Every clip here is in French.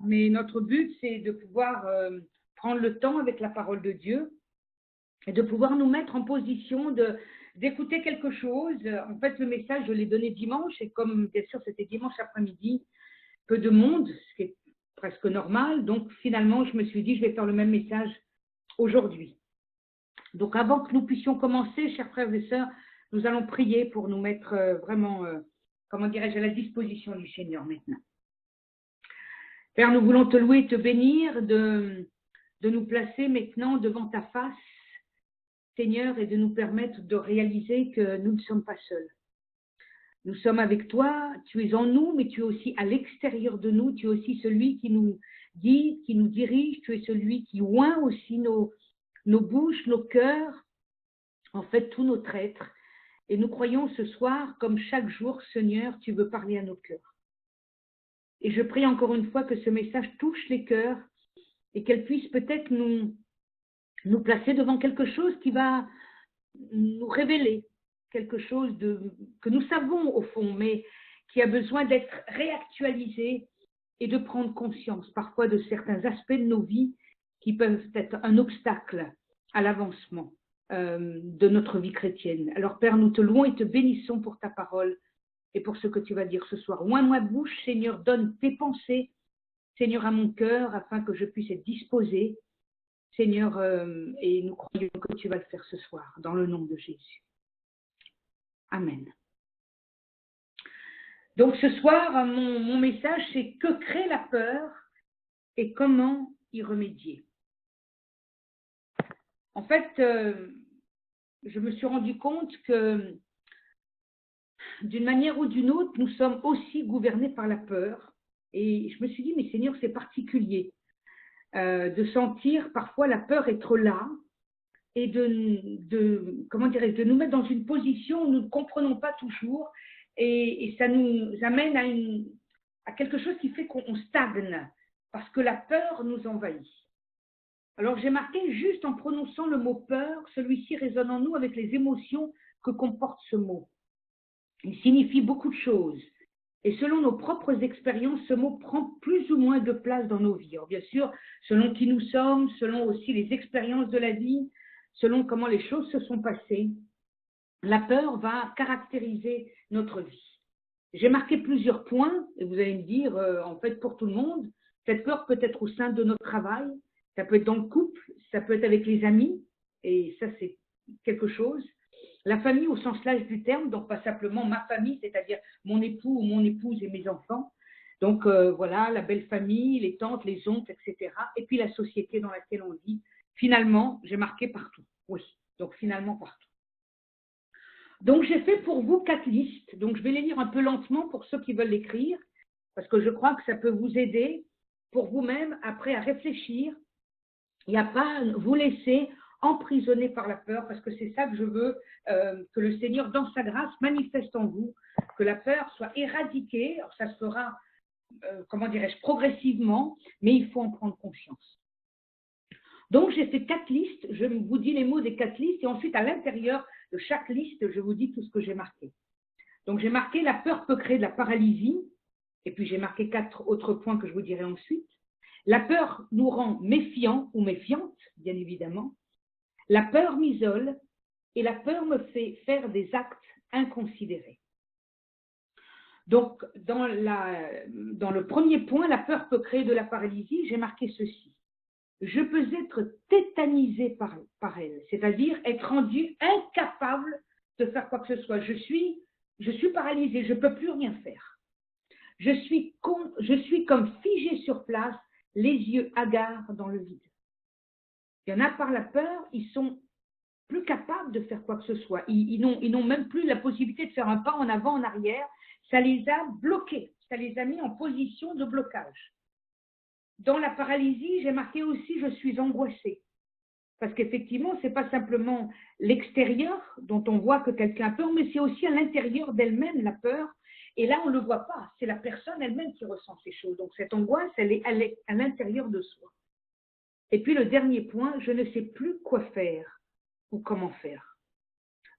mais notre but, c'est de pouvoir prendre le temps avec la parole de Dieu et de pouvoir nous mettre en position d'écouter quelque chose. En fait, le message, je l'ai donné dimanche, et comme bien sûr c'était dimanche après-midi, peu de monde, ce qui est presque normal. Donc finalement, je me suis dit, je vais faire le même message aujourd'hui. Donc avant que nous puissions commencer, chers frères et sœurs, nous allons prier pour nous mettre vraiment, comment dirais-je, à la disposition du Seigneur maintenant. Père, nous voulons te louer, te bénir, de nous placer maintenant devant ta face, Seigneur, et de nous permettre de réaliser que nous ne sommes pas seuls. Nous sommes avec toi, tu es en nous, mais tu es aussi à l'extérieur de nous, tu es aussi celui qui nous guide, qui nous dirige, tu es celui qui oint aussi nos bouches, nos cœurs, en fait tout notre être. Et nous croyons ce soir, comme chaque jour, Seigneur, tu veux parler à nos cœurs. Et je prie encore une fois que ce message touche les cœurs et qu'elle puisse peut-être nous placer devant quelque chose qui va nous révéler quelque chose que nous savons au fond, mais qui a besoin d'être réactualisé et de prendre conscience parfois de certains aspects de nos vies qui peuvent être un obstacle à l'avancement de notre vie chrétienne. Alors Père, nous te louons et te bénissons pour ta parole et pour ce que tu vas dire ce soir. Oins ma bouche, Seigneur, donne tes pensées, Seigneur, à mon cœur, afin que je puisse être disposé, Seigneur, et nous croyons que tu vas le faire ce soir, dans le nom de Jésus. Amen. Donc ce soir, mon message, c'est que crée la peur et comment y remédier. En fait, je me suis rendu compte que d'une manière ou d'une autre, nous sommes aussi gouvernés par la peur. Et je me suis dit, mais Seigneur, c'est particulier de sentir parfois la peur être là et comment dirais-je, de nous mettre dans une position où nous ne comprenons pas toujours et ça nous amène à quelque chose qui fait qu'on stagne parce que la peur nous envahit. Alors j'ai marqué juste en prononçant le mot peur, celui-ci résonne en nous avec les émotions que comporte ce mot. Il signifie beaucoup de choses. Et selon nos propres expériences, ce mot prend plus ou moins de place dans nos vies. Alors bien sûr, selon qui nous sommes, selon aussi les expériences de la vie, selon comment les choses se sont passées, la peur va caractériser notre vie. J'ai marqué plusieurs points, et vous allez me dire, en fait, pour tout le monde, cette peur peut être au sein de notre travail, ça peut être dans le couple, ça peut être avec les amis, et ça c'est quelque chose. La famille au sens large du terme, donc pas simplement ma famille, c'est-à-dire mon époux ou mon épouse et mes enfants. Donc voilà, la belle famille, les tantes, les oncles, etc. Et puis la société dans laquelle on vit. Finalement, j'ai marqué partout. Oui, donc finalement partout. Donc j'ai fait pour vous 4 listes. Donc je vais les lire un peu lentement pour ceux qui veulent l'écrire, parce que je crois que ça peut vous aider pour vous-même après à réfléchir et à pas vous laisser emprisonné par la peur, parce que c'est ça que je veux que le Seigneur, dans sa grâce, manifeste en vous, que la peur soit éradiquée. Alors, ça se fera, comment dirais-je, progressivement, mais il faut en prendre conscience. Donc, j'ai fait 4 listes, je vous dis les mots des 4 listes, et ensuite, à l'intérieur de chaque liste, je vous dis tout ce que j'ai marqué. Donc, j'ai marqué la peur peut créer de la paralysie, et puis j'ai marqué 4 autres points que je vous dirai ensuite. La peur nous rend méfiants ou méfiantes, bien évidemment. La peur m'isole et la peur me fait faire des actes inconsidérés. Donc, dans le premier point, la peur peut créer de la paralysie, j'ai marqué ceci. Je peux être tétanisé par elle, c'est-à-dire être rendu incapable de faire quoi que ce soit. Je suis paralysé, je ne peux plus rien faire. Je suis comme figé sur place, les yeux hagards dans le vide. Il y en a par la peur, ils sont plus capables de faire quoi que ce soit. Ils n'ont même plus la possibilité de faire un pas en avant, en arrière. Ça les a bloqués. Ça les a mis en position de blocage. Dans la paralysie, j'ai marqué aussi « je suis angoissée ». Parce qu'effectivement, ce n'est pas simplement l'extérieur dont on voit que quelqu'un a peur, mais c'est aussi à l'intérieur d'elle-même la peur. Et là, on ne le voit pas. C'est la personne elle-même qui ressent ces choses. Donc cette angoisse, elle est à l'intérieur de soi. Et puis le dernier point, je ne sais plus quoi faire ou comment faire.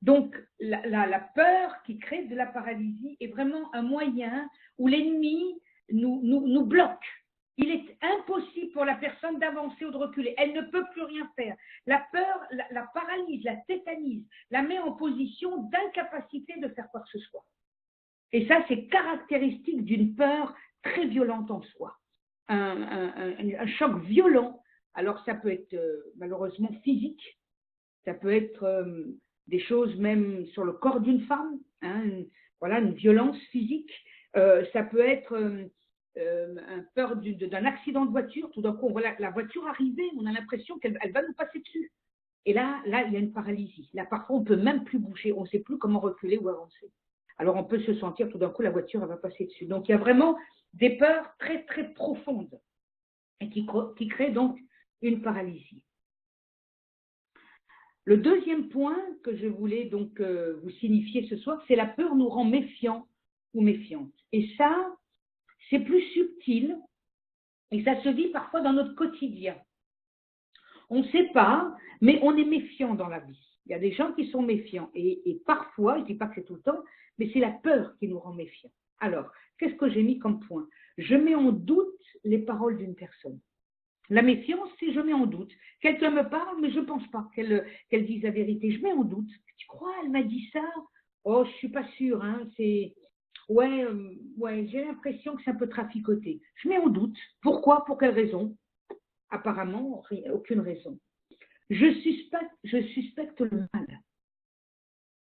Donc, la peur qui crée de la paralysie est vraiment un moyen où l'ennemi nous bloque. Il est impossible pour la personne d'avancer ou de reculer. Elle ne peut plus rien faire. La peur la paralyse, la tétanise, la met en position d'incapacité de faire quoi que ce soit. Et ça, c'est caractéristique d'une peur très violente en soi. Un choc violent. Alors, ça peut être malheureusement physique. Ça peut être des choses même sur le corps d'une femme. Hein, voilà, une violence physique. Ça peut être un peur d'un accident de voiture. Tout d'un coup, on voit la voiture arriver. On a l'impression qu'elle va nous passer dessus. Et là, il y a une paralysie. Là, parfois, on ne peut même plus bouger. On ne sait plus comment reculer ou avancer. Alors, on peut se sentir, tout d'un coup, la voiture, elle va passer dessus. Donc, il y a vraiment des peurs très, très profondes et qui créent donc une paralysie. Le deuxième point que je voulais donc vous signifier ce soir, c'est la peur nous rend méfiants ou méfiantes. Et ça, c'est plus subtil et ça se vit parfois dans notre quotidien. On ne sait pas, mais on est méfiant dans la vie. Il y a des gens qui sont méfiants et parfois, je ne dis pas que c'est tout le temps, mais c'est la peur qui nous rend méfiants. Alors, qu'est-ce que j'ai mis comme point? Je mets en doute les paroles d'une personne. La méfiance, c'est je mets en doute. Quelqu'un me parle, mais je ne pense pas qu'elle dise la vérité. Je mets en doute. Tu crois, elle m'a dit ça? Oh, je ne suis pas sûre. Hein, ouais, j'ai l'impression que c'est un peu traficoté. Je mets en doute. Pourquoi? Pour quelle raison? Apparemment, aucune raison. Je suspecte le mal.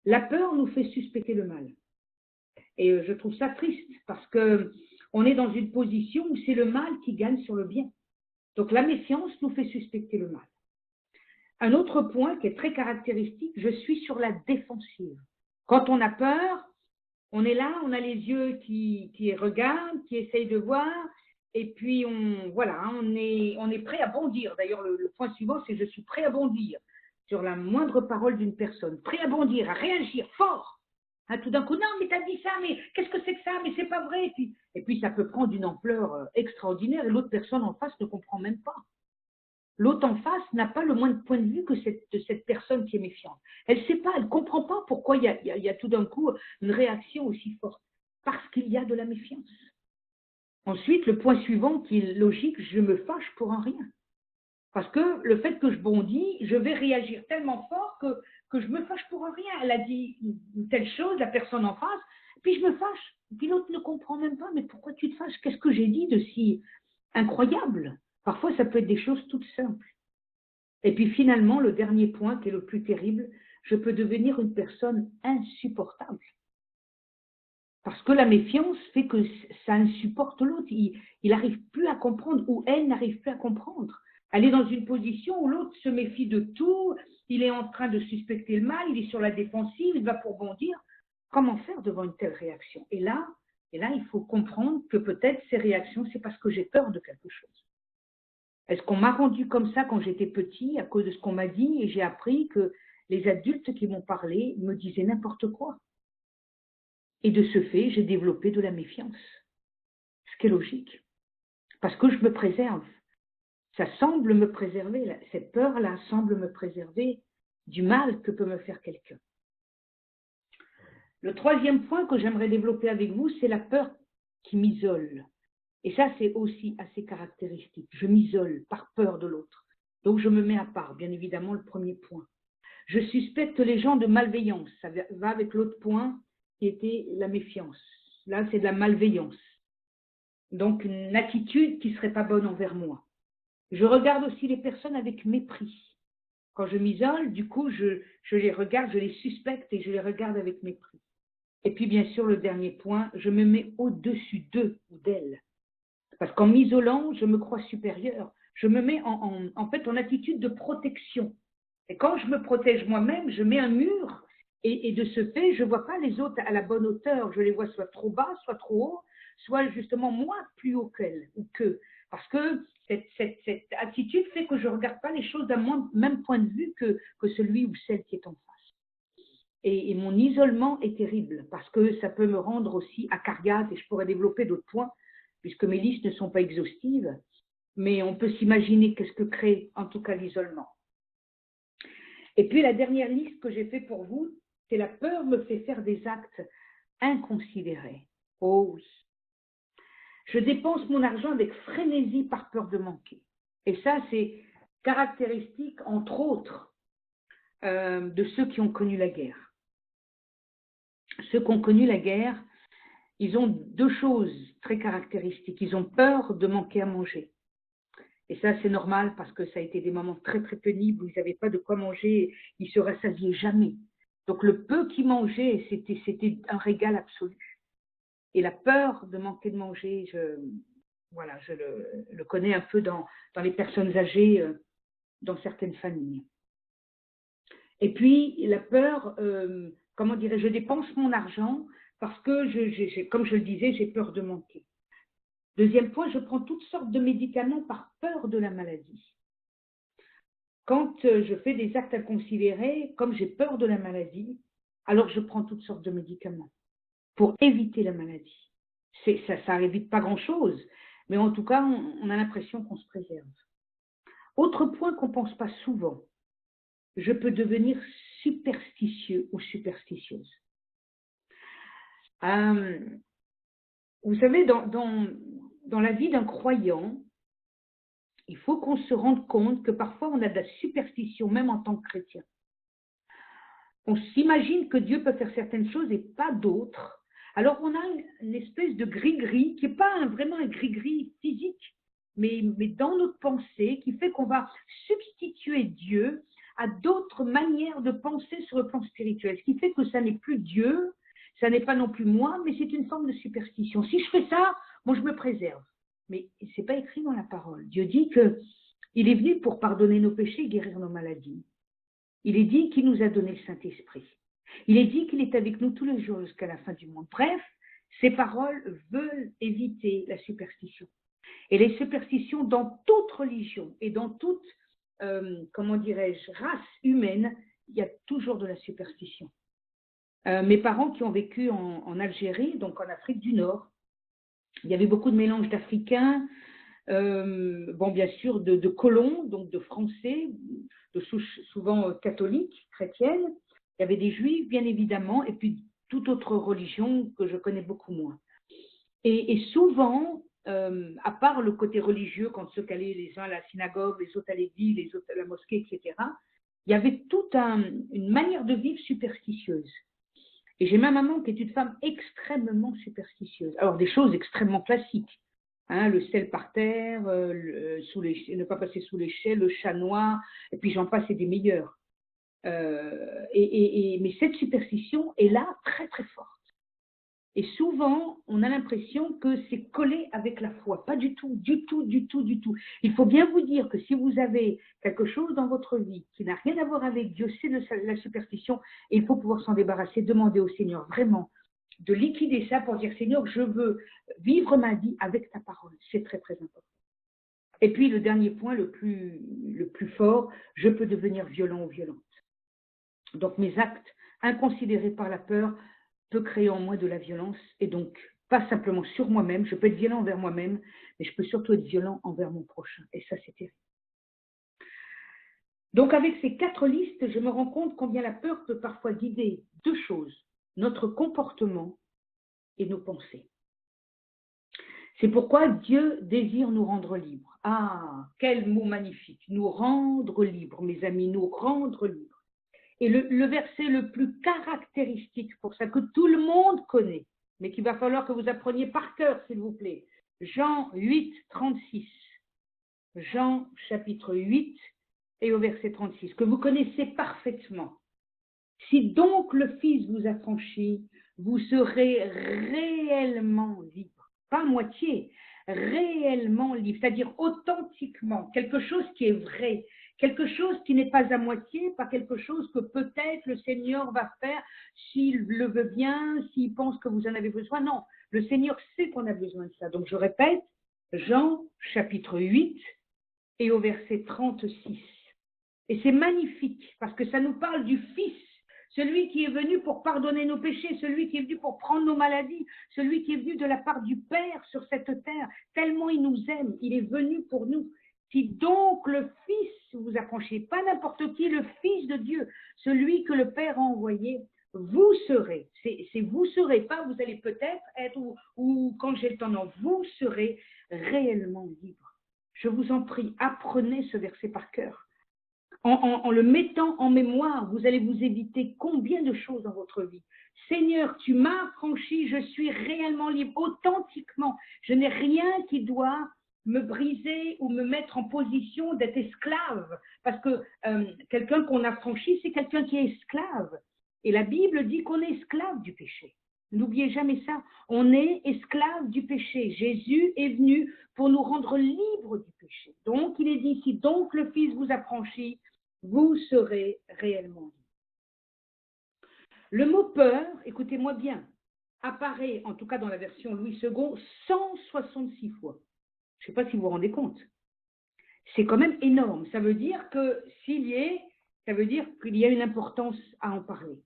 La peur nous fait suspecter le mal. Et je trouve ça triste parce qu'on est dans une position où c'est le mal qui gagne sur le bien. Donc la méfiance nous fait suspecter le mal. Un autre point qui est très caractéristique, je suis sur la défensive. Quand on a peur, on est là, on a les yeux qui regardent, qui essayent de voir, et puis on est prêt à bondir. D'ailleurs, le point suivant, c'est je suis prêt à bondir sur la moindre parole d'une personne, prêt à bondir, à réagir fort. Hein, tout d'un coup, non, mais t'as dit ça, mais qu'est-ce que c'est que ça, mais c'est pas vrai. Et puis ça peut prendre une ampleur extraordinaire et l'autre personne en face ne comprend même pas. L'autre en face n'a pas le moindre point de vue que cette personne qui est méfiante. Elle ne sait pas, elle ne comprend pas pourquoi il y a tout d'un coup une réaction aussi forte. Parce qu'il y a de la méfiance. Ensuite, le point suivant qui est logique, je me fâche pour un rien. Parce que le fait que je bondis, je vais réagir tellement fort que je me fâche pour un rien. Elle a dit une telle chose, la personne en face, puis je me fâche. Puis l'autre ne comprend même pas, mais pourquoi tu te fâches? Qu'est-ce que j'ai dit de si incroyable? Parfois, ça peut être des choses toutes simples. Et puis finalement, le dernier point qui est le plus terrible, je peux devenir une personne insupportable. Parce que la méfiance fait que ça insupporte l'autre. Il n'arrive plus à comprendre ou elle n'arrive plus à comprendre. Elle est dans une position où l'autre se méfie de tout, il est en train de suspecter le mal, il est sur la défensive, il va pour bondir. Comment faire devant une telle réaction? Et là, il faut comprendre que peut-être ces réactions, c'est parce que j'ai peur de quelque chose. Est-ce qu'on m'a rendu comme ça quand j'étais petit à cause de ce qu'on m'a dit et j'ai appris que les adultes qui m'ont parlé me disaient n'importe quoi. Et de ce fait, j'ai développé de la méfiance, ce qui est logique, parce que je me préserve. Ça semble me préserver, cette peur-là semble me préserver du mal que peut me faire quelqu'un. Le troisième point que j'aimerais développer avec vous, c'est la peur qui m'isole. Et ça, c'est aussi assez caractéristique. Je m'isole par peur de l'autre. Donc, je me mets à part, bien évidemment, le premier point. Je suspecte les gens de malveillance. Ça va avec l'autre point qui était la méfiance. Là, c'est de la malveillance. Donc, une attitude qui ne serait pas bonne envers moi. Je regarde aussi les personnes avec mépris. Quand je m'isole, du coup, je les regarde, je les suspecte et je les regarde avec mépris. Et puis, bien sûr, le dernier point, je me mets au-dessus d'eux ou d'elles. Parce qu'en m'isolant, je me crois supérieure. Je me mets en fait en attitude de protection. Et quand je me protège moi-même, je mets un mur et de ce fait, je ne vois pas les autres à la bonne hauteur. Je les vois soit trop bas, soit trop haut, soit justement moi plus haut qu'elles ou qu'eux. Parce que cette attitude fait que je ne regarde pas les choses d'un même point de vue que celui ou celle qui est en face. Et mon isolement est terrible parce que ça peut me rendre aussi acariâtre et je pourrais développer d'autres points puisque mes listes ne sont pas exhaustives, mais on peut s'imaginer qu'est-ce que crée en tout cas l'isolement. Et puis la dernière liste que j'ai faite pour vous, c'est la peur me fait faire des actes inconsidérés. Oh oui. Je dépense mon argent avec frénésie par peur de manquer. Et ça, c'est caractéristique, entre autres, de ceux qui ont connu la guerre. Ceux qui ont connu la guerre, ils ont deux choses très caractéristiques. Ils ont peur de manquer à manger. Et ça, c'est normal parce que ça a été des moments très, très pénibles où ils n'avaient pas de quoi manger, ils ne se rassasiaient jamais. Donc, le peu qu'ils mangeaient, c'était un régal absolu. Et la peur de manquer de manger, je le connais un peu dans les personnes âgées, dans certaines familles. Et puis, la peur, comment dirais-je, je dépense mon argent parce que, comme je le disais, j'ai peur de manquer. Deuxième point, je prends toutes sortes de médicaments par peur de la maladie. Quand je fais des actes inconsidérés, comme j'ai peur de la maladie, alors je prends toutes sortes de médicaments pour éviter la maladie. Ça évite pas grand-chose, mais en tout cas, on a l'impression qu'on se préserve. Autre point qu'on ne pense pas souvent, je peux devenir superstitieux ou superstitieuse. Vous savez, dans la vie d'un croyant, il faut qu'on se rende compte que parfois on a de la superstition, même en tant que chrétien. On s'imagine que Dieu peut faire certaines choses et pas d'autres. Alors on a une espèce de gris-gris, qui n'est pas vraiment un gris-gris physique, mais dans notre pensée, qui fait qu'on va substituer Dieu à d'autres manières de penser sur le plan spirituel. Ce qui fait que ça n'est plus Dieu, ça n'est pas non plus moi, mais c'est une forme de superstition. Si je fais ça, moi je me préserve. Mais ce n'est pas écrit dans la parole. Dieu dit qu'il est venu pour pardonner nos péchés et guérir nos maladies. Il est dit qu'il nous a donné le Saint-Esprit. Il est dit qu'il est avec nous tous les jours jusqu'à la fin du monde. Bref, ces paroles veulent éviter la superstition. Et les superstitions dans toute religion et dans toute, comment dirais-je, race humaine, il y a toujours de la superstition. Mes parents qui ont vécu en Algérie, donc en Afrique du Nord, il y avait beaucoup de mélanges d'Africains, bien sûr de colons, donc de Français, de souche souvent catholiques, chrétiennes. Il y avait des Juifs, bien évidemment, et puis toute autre religion que je connais beaucoup moins. Et souvent, à part le côté religieux, quand ceux qui allaient les uns à la synagogue, les autres à l'église, les autres à la mosquée, etc., il y avait toute une manière de vivre superstitieuse. Et j'ai ma maman qui est une femme extrêmement superstitieuse. Alors, des choses extrêmement classiques. Hein, le sel par terre, ne pas passer sous l'échelle, le chat noir, et puis j'en passe, et des meilleurs. Mais cette superstition est là, très très forte. Et souvent, on a l'impression que c'est collé avec la foi. Pas du tout, du tout, du tout, du tout. Il faut bien vous dire que si vous avez quelque chose dans votre vie qui n'a rien à voir avec Dieu, c'est la superstition, et il faut pouvoir s'en débarrasser, demander au Seigneur vraiment de liquider ça pour dire Seigneur, je veux vivre ma vie avec ta parole. C'est très, très important. Et puis le dernier point, le plus fort, je peux devenir violent ou violente. Donc mes actes inconsidérés par la peur peut créer en moi de la violence et donc pas simplement sur moi-même, je peux être violent envers moi-même, mais je peux surtout être violent envers mon prochain. Et ça, c'est terrible. Donc avec ces 4 listes, je me rends compte combien la peur peut parfois guider 2 choses, notre comportement et nos pensées. C'est pourquoi Dieu désire nous rendre libres. Ah, quel mot magnifique, nous rendre libres, mes amis, nous rendre libres. Et le verset le plus caractéristique pour ça, que tout le monde connaît, mais qu'il va falloir que vous appreniez par cœur, s'il vous plaît. Jean 8, 36. Jean chapitre 8 et au verset 36, que vous connaissez parfaitement. Si donc le Fils vous affranchit, vous serez réellement libre. Pas à moitié, réellement libre, c'est-à-dire authentiquement, quelque chose qui est vrai. Quelque chose qui n'est pas à moitié, pas quelque chose que peut-être le Seigneur va faire s'il le veut bien, s'il pense que vous en avez besoin. Non, le Seigneur sait qu'on a besoin de ça. Donc je répète, Jean chapitre 8 et au verset 36. Et c'est magnifique parce que ça nous parle du Fils, celui qui est venu pour pardonner nos péchés, celui qui est venu pour prendre nos maladies, celui qui est venu de la part du Père sur cette terre. Tellement il nous aime, il est venu pour nous. Si donc le Fils vous affranchit, pas n'importe qui, le Fils de Dieu, celui que le Père a envoyé, Vous serez, c'est vous serez, pas vous allez peut-être être, ou quand j'ai le temps, non, vous serez réellement libre. Je vous en prie, apprenez ce verset par cœur. En le mettant en mémoire, vous allez vous éviter combien de choses dans votre vie. Seigneur, tu m'as affranchi, je suis réellement libre, authentiquement. Je n'ai rien qui doit me briser ou me mettre en position d'être esclave. Parce que quelqu'un qu'on a franchi, c'est quelqu'un qui est esclave. Et la Bible dit qu'on est esclave du péché. N'oubliez jamais ça. On est esclave du péché. Jésus est venu pour nous rendre libres du péché. Donc, il est dit ici, donc le Fils vous a franchi, vous serez réellement libre. Le mot peur, écoutez-moi bien, apparaît, en tout cas dans la version Louis II, 166 fois. Je ne sais pas si vous vous rendez compte. C'est quand même énorme. Ça veut dire que ça veut dire qu'il y a une importance à en parler.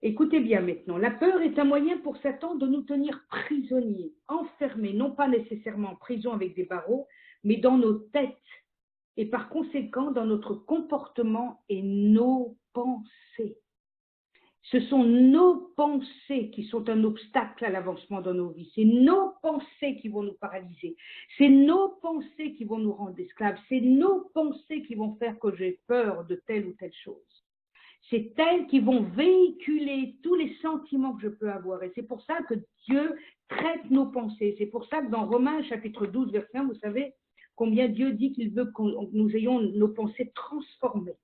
Écoutez bien maintenant, la peur est un moyen pour Satan de nous tenir prisonniers, enfermés, non pas nécessairement en prison avec des barreaux, mais dans nos têtes et par conséquent dans notre comportement et nos pensées. Ce sont nos pensées qui sont un obstacle à l'avancement dans nos vies. C'est nos pensées qui vont nous paralyser. C'est nos pensées qui vont nous rendre esclaves. C'est nos pensées qui vont faire que j'ai peur de telle ou telle chose. C'est elles qui vont véhiculer tous les sentiments que je peux avoir. Et c'est pour ça que Dieu traite nos pensées. C'est pour ça que dans Romains chapitre 12, verset 1, vous savez combien Dieu dit qu'il veut que nous ayons nos pensées transformées.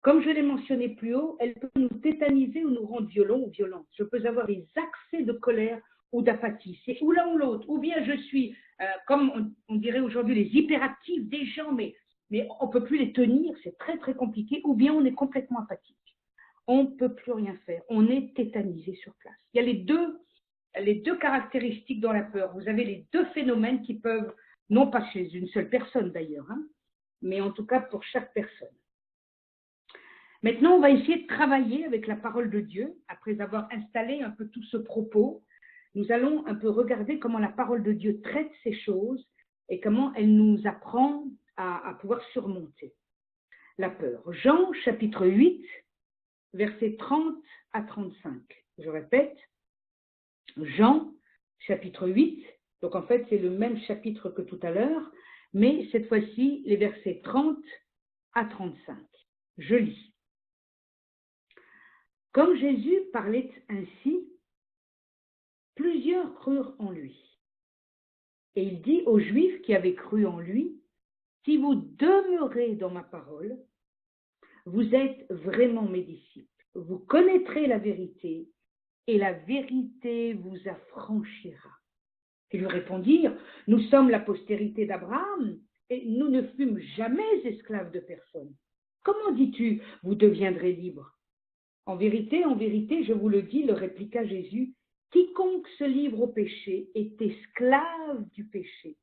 Comme je l'ai mentionné plus haut, elles peuvent nous tétaniser ou nous rendre violents ou violentes. Je peux avoir des accès de colère ou d'apathie. C'est ou l'un ou l'autre. Ou bien je suis, comme on dirait aujourd'hui, les hyperactifs des gens, mais on ne peut plus les tenir, c'est très très compliqué. Ou bien on est complètement apathique. On ne peut plus rien faire. On est tétanisé sur place. Il y a les deux caractéristiques dans la peur. Vous avez les deux phénomènes qui peuvent, non pas chez une seule personne d'ailleurs, hein, mais en tout cas pour chaque personne. Maintenant, on va essayer de travailler avec la parole de Dieu. Après avoir installé un peu tout ce propos, nous allons un peu regarder comment la parole de Dieu traite ces choses et comment elle nous apprend à pouvoir surmonter la peur. Jean, chapitre 8, versets 30 à 35. Je répète, Jean, chapitre 8, donc en fait c'est le même chapitre que tout à l'heure, mais cette fois-ci les versets 30 à 35. Je lis. Comme Jésus parlait ainsi, plusieurs crurent en lui. Et il dit aux Juifs qui avaient cru en lui, « Si vous demeurez dans ma parole, vous êtes vraiment mes disciples. Vous connaîtrez la vérité, et la vérité vous affranchira. » Ils lui répondirent, « Nous sommes la postérité d'Abraham, et nous ne fûmes jamais esclaves de personne. Comment dis-tu, vous deviendrez libres ? En vérité, je vous le dis, le répliqua Jésus, quiconque se livre au péché est esclave du péché.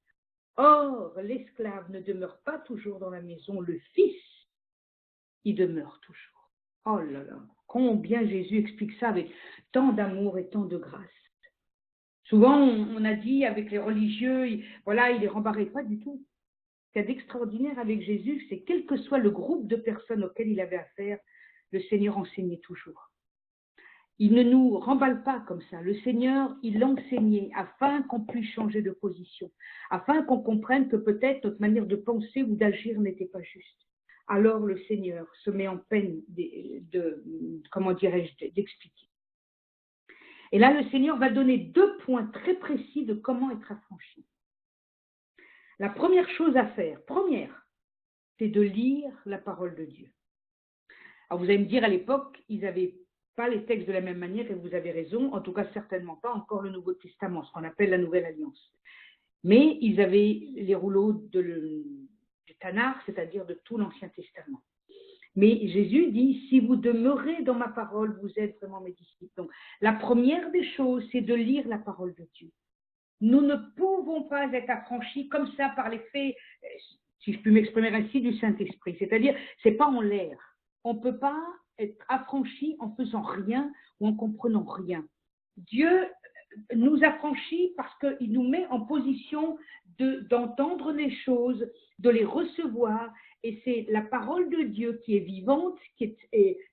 Or, l'esclave ne demeure pas toujours dans la maison, le Fils y demeure toujours. Oh là là, combien Jésus explique ça avec tant d'amour et tant de grâce. Souvent, on a dit avec les religieux, voilà, il les rembarrait pas du tout. Ce qu'il y a d'extraordinaire avec Jésus, c'est quel que soit le groupe de personnes auxquelles il avait affaire, le Seigneur enseignait toujours. Il ne nous remballe pas comme ça. Le Seigneur, il enseignait afin qu'on puisse changer de position, afin qu'on comprenne que peut-être notre manière de penser ou d'agir n'était pas juste. Alors le Seigneur se met en peine d'expliquer. Et là, le Seigneur va donner 2 points très précis de comment être affranchi. La première chose à faire, c'est de lire la parole de Dieu. Alors vous allez me dire, à l'époque, ils n'avaient pas les textes de la même manière, et vous avez raison, en tout cas certainement pas encore le Nouveau Testament, ce qu'on appelle la Nouvelle Alliance. Mais ils avaient les rouleaux du Tanakh, c'est-à-dire de tout l'Ancien Testament. Mais Jésus dit, si vous demeurez dans ma parole, vous êtes vraiment mes disciples. Donc la première des choses, c'est de lire la parole de Dieu. Nous ne pouvons pas être affranchis comme ça par l'effet, si je puis m'exprimer ainsi, du Saint-Esprit. C'est-à-dire, ce n'est pas en l'air. On ne peut pas être affranchi en faisant rien ou en comprenant rien. Dieu nous affranchit parce qu'il nous met en position d'entendre les choses, de les recevoir. Et c'est la parole de Dieu qui est vivante,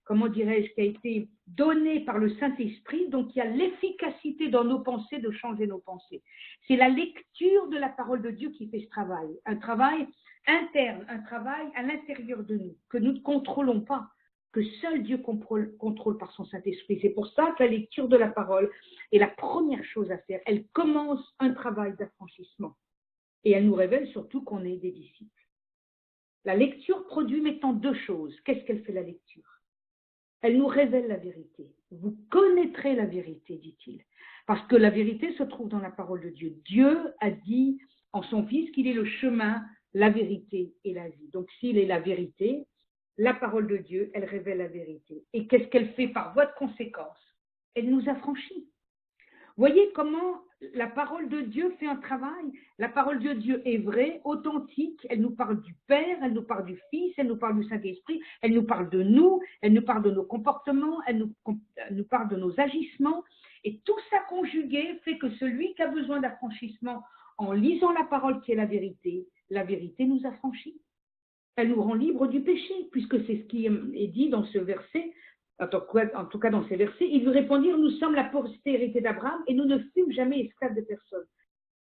comment dirais-je, qui a été donnée par le Saint-Esprit, donc il y a l'efficacité dans nos pensées de changer nos pensées. C'est la lecture de la parole de Dieu qui fait ce travail, un travail interne, un travail à l'intérieur de nous, que nous ne contrôlons pas, que seul Dieu contrôle par son Saint-Esprit. C'est pour ça que la lecture de la parole est la première chose à faire. Elle commence un travail d'affranchissement et elle nous révèle surtout qu'on est des disciples. La lecture produit maintenant deux choses. Qu'est-ce qu'elle fait la lecture? Elle nous révèle la vérité. Vous connaîtrez la vérité, dit-il. Parce que la vérité se trouve dans la parole de Dieu. Dieu a dit en son Fils qu'il est le chemin, la vérité et la vie. Donc s'il est la vérité, la parole de Dieu, elle révèle la vérité. Et qu'est-ce qu'elle fait par voie de conséquence? Elle nous affranchit. Voyez comment la parole de Dieu fait un travail. La parole de Dieu est vraie, authentique. Elle nous parle du Père, elle nous parle du Fils, elle nous parle du Saint-Esprit, elle nous parle de nous, elle nous parle de nos comportements, elle nous parle de nos agissements. Et tout ça conjugué fait que celui qui a besoin d'affranchissement, en lisant la parole qui est la vérité nous affranchit. Elle nous rend libres du péché, puisque c'est ce qui est dit dans ce verset. En tout cas, dans ces versets, ils lui répondirent, nous sommes la postérité d'Abraham et nous ne fûmes jamais esclaves de personne.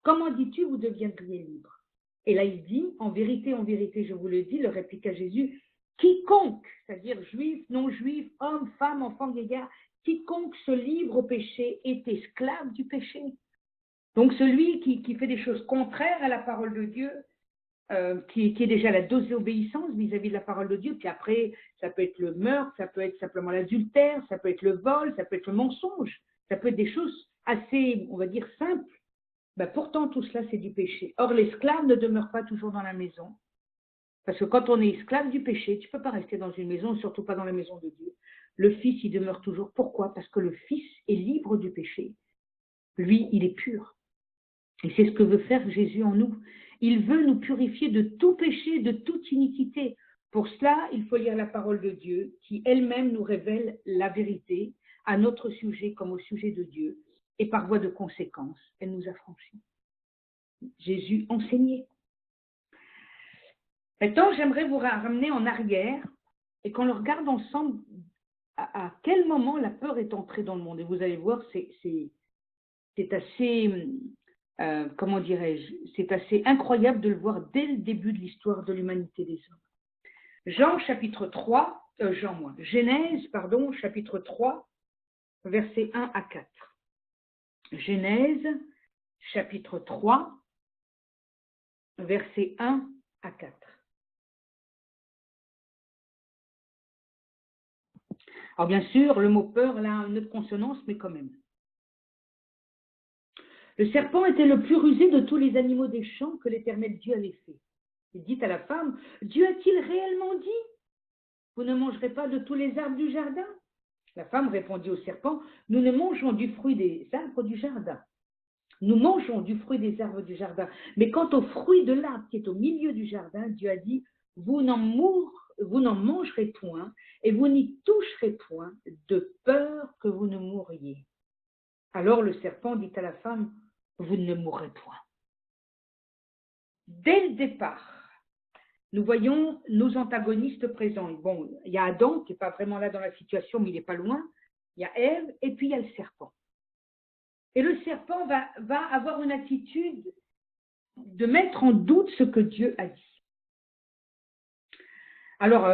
Comment dis-tu, vous deviendriez libres? Et là, il dit, en vérité, je vous le dis, leur répliqua Jésus, quiconque, c'est-à-dire juif, non-juif, homme, femme, enfant, vieillard, quiconque se livre au péché est esclave du péché. Donc celui qui fait des choses contraires à la parole de Dieu, qui est déjà la désobéissance vis-à-vis de la parole de Dieu. Puis après, ça peut être le meurtre, ça peut être simplement l'adultère, ça peut être le vol, ça peut être le mensonge, ça peut être des choses assez, on va dire, simples. Ben pourtant, tout cela, c'est du péché. Or, l'esclave ne demeure pas toujours dans la maison. Parce que quand on est esclave du péché, tu ne peux pas rester dans une maison, surtout pas dans la maison de Dieu. Le Fils, il demeure toujours. Pourquoi? Parce que le Fils est libre du péché. Lui, il est pur. Et c'est ce que veut faire Jésus en nous. Il veut nous purifier de tout péché, de toute iniquité. Pour cela, il faut lire la parole de Dieu qui elle-même nous révèle la vérité à notre sujet comme au sujet de Dieu. Et par voie de conséquence, elle nous affranchit. Jésus enseignait. Maintenant, j'aimerais vous ramener en arrière et qu'on le regarde ensemble à quel moment la peur est entrée dans le monde. Et vous allez voir, c'est assez... comment dirais-je, c'est assez incroyable de le voir dès le début de l'histoire de l'humanité des hommes. Genèse, chapitre 3, versets 1 à 4. Genèse, chapitre 3, versets 1 à 4. Alors bien sûr, le mot peur, là, a une autre consonance, mais quand même. Le serpent était le plus rusé de tous les animaux des champs que l'Éternel Dieu avait fait. Il dit à la femme, Dieu a-t-il réellement dit, vous ne mangerez pas de tous les arbres du jardin? La femme répondit au serpent, nous ne mangeons du fruit des arbres du jardin. Nous mangeons du fruit des arbres du jardin. Mais quant au fruit de l'arbre qui est au milieu du jardin, Dieu a dit, vous n'en mangerez point et vous n'y toucherez point de peur que vous ne mouriez. Alors le serpent dit à la femme, vous ne mourrez point. Dès le départ, nous voyons nos antagonistes présents. Bon, il y a Adam qui n'est pas vraiment là dans la situation, mais il n'est pas loin. Il y a Ève et puis il y a le serpent. Et le serpent va avoir une attitude de mettre en doute ce que Dieu a dit. Alors,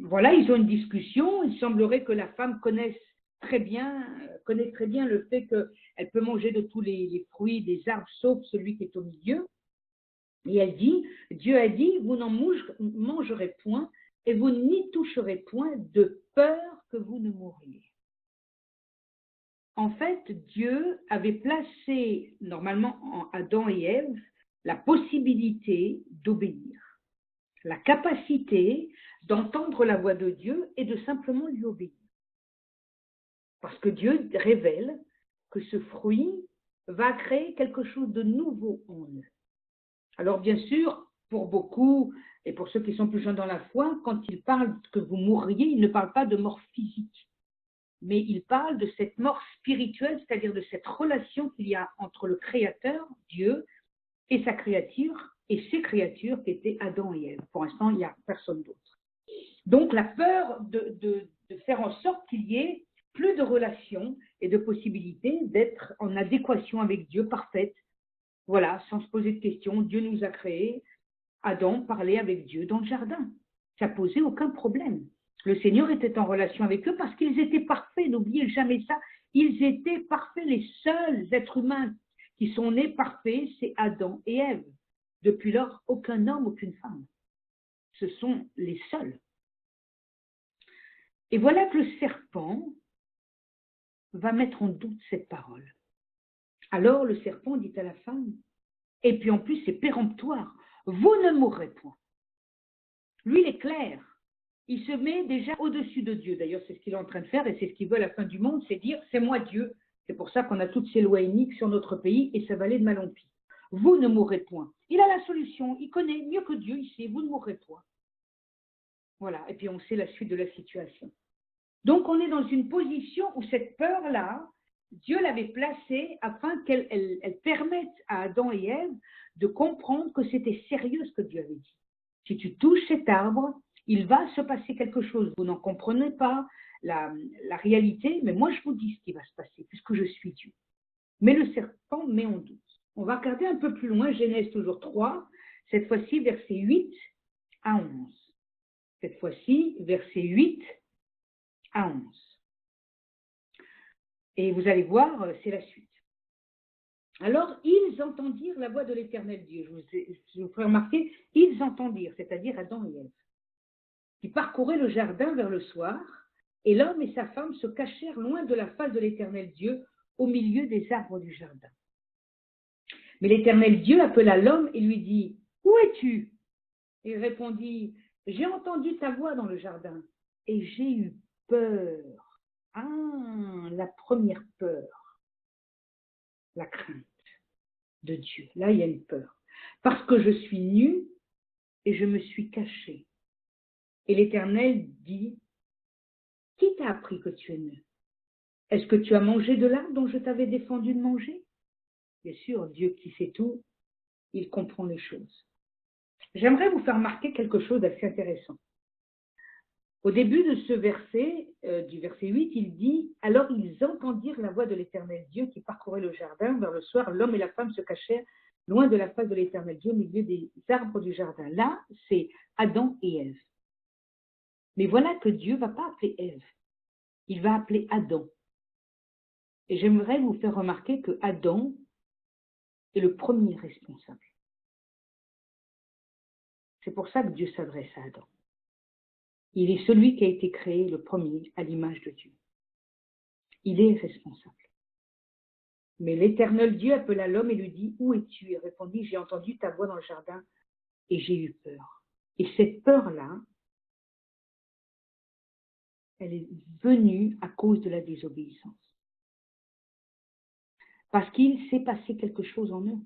voilà, ils ont une discussion. Il semblerait que la femme connaisse très bien le fait qu'elle peut manger de tous les fruits des arbres, sauf celui qui est au milieu. Et elle dit, Dieu a dit, vous n'en mangerez point et vous n'y toucherez point de peur que vous ne mouriez. En fait, Dieu avait placé normalement en Adam et Ève la possibilité d'obéir, la capacité d'entendre la voix de Dieu et de simplement lui obéir. Parce que Dieu révèle que ce fruit va créer quelque chose de nouveau en eux. Alors bien sûr, pour beaucoup, et pour ceux qui sont plus jeunes dans la foi, quand il parle que vous mourriez, il ne parle pas de mort physique. mais il parle de cette mort spirituelle, c'est-à-dire de cette relation qu'il y a entre le Créateur, Dieu, et sa créature, et ses créatures qui étaient Adam et Ève. Pour l'instant, il n'y a personne d'autre. Donc la peur de faire en sorte qu'il y ait plus de relations et de possibilités d'être en adéquation avec Dieu parfaite. Voilà, sans se poser de questions, Dieu nous a créés. Adam parlait avec Dieu dans le jardin. Ça posait aucun problème. Le Seigneur était en relation avec eux parce qu'ils étaient parfaits. N'oubliez jamais ça. Ils étaient parfaits. Les seuls êtres humains qui sont nés parfaits, c'est Adam et Ève. Depuis lors, aucun homme, aucune femme. Ce sont les seuls. Et voilà que le serpent va mettre en doute cette parole. Alors le serpent dit à la femme, et puis en plus c'est péremptoire, vous ne mourrez point. Lui, il est clair. Il se met déjà au-dessus de Dieu. D'ailleurs, c'est ce qu'il est en train de faire et c'est ce qu'il veut à la fin du monde, c'est dire, c'est moi Dieu. C'est pour ça qu'on a toutes ces lois iniques sur notre pays et ça va aller de mal en pis. Vous ne mourrez point. Il a la solution, il connaît mieux que Dieu ici, vous ne mourrez point. Voilà, et puis on sait la suite de la situation. Donc on est dans une position où cette peur-là, Dieu l'avait placée afin qu'elle permette à Adam et Ève de comprendre que c'était sérieux ce que Dieu avait dit. Si tu touches cet arbre, il va se passer quelque chose. Vous n'en comprenez pas la réalité, mais moi je vous dis ce qui va se passer, puisque je suis Dieu. Mais le serpent met en doute. On va regarder un peu plus loin, Genèse toujours 3, cette fois-ci versets 8 à 11. Cette fois-ci, versets 8 à 11. Et vous allez voir, c'est la suite. Alors, ils entendirent la voix de l'Éternel Dieu. Je vous ferai remarquer, ils entendirent, c'est-à-dire Adam et Ève, qui parcouraient le jardin vers le soir, et l'homme et sa femme se cachèrent loin de la face de l'Éternel Dieu, au milieu des arbres du jardin. Mais l'Éternel Dieu appela l'homme et lui dit, « Où es-tu » Il répondit, « J'ai entendu ta voix dans le jardin, et j'ai eu peur. » Ah, la première peur, la crainte de Dieu. Là, il y a une peur. Parce que je suis nu et je me suis caché. Et l'Éternel dit, qui t'a appris que tu es nu? Est-ce que tu as mangé de l'arbre dont je t'avais défendu de manger? Bien sûr, Dieu qui sait tout, il comprend les choses. J'aimerais vous faire remarquer quelque chose d'assez intéressant. Au début de ce verset, du verset 8, il dit « Alors ils entendirent la voix de l'Éternel Dieu qui parcourait le jardin. Vers le soir, l'homme et la femme se cachèrent loin de la face de l'Éternel Dieu au milieu des arbres du jardin. » Là, c'est Adam et Ève. Mais voilà que Dieu ne va pas appeler Ève. Il va appeler Adam. Et j'aimerais vous faire remarquer que Adam est le premier responsable. C'est pour ça que Dieu s'adresse à Adam. Il est celui qui a été créé le premier à l'image de Dieu. Il est responsable. Mais l'Éternel Dieu appela l'homme et lui dit, « Où es-tu » Il répondit, « J'ai entendu ta voix dans le jardin et j'ai eu peur. » Et cette peur-là, elle est venue à cause de la désobéissance. Parce qu'il s'est passé quelque chose en eux.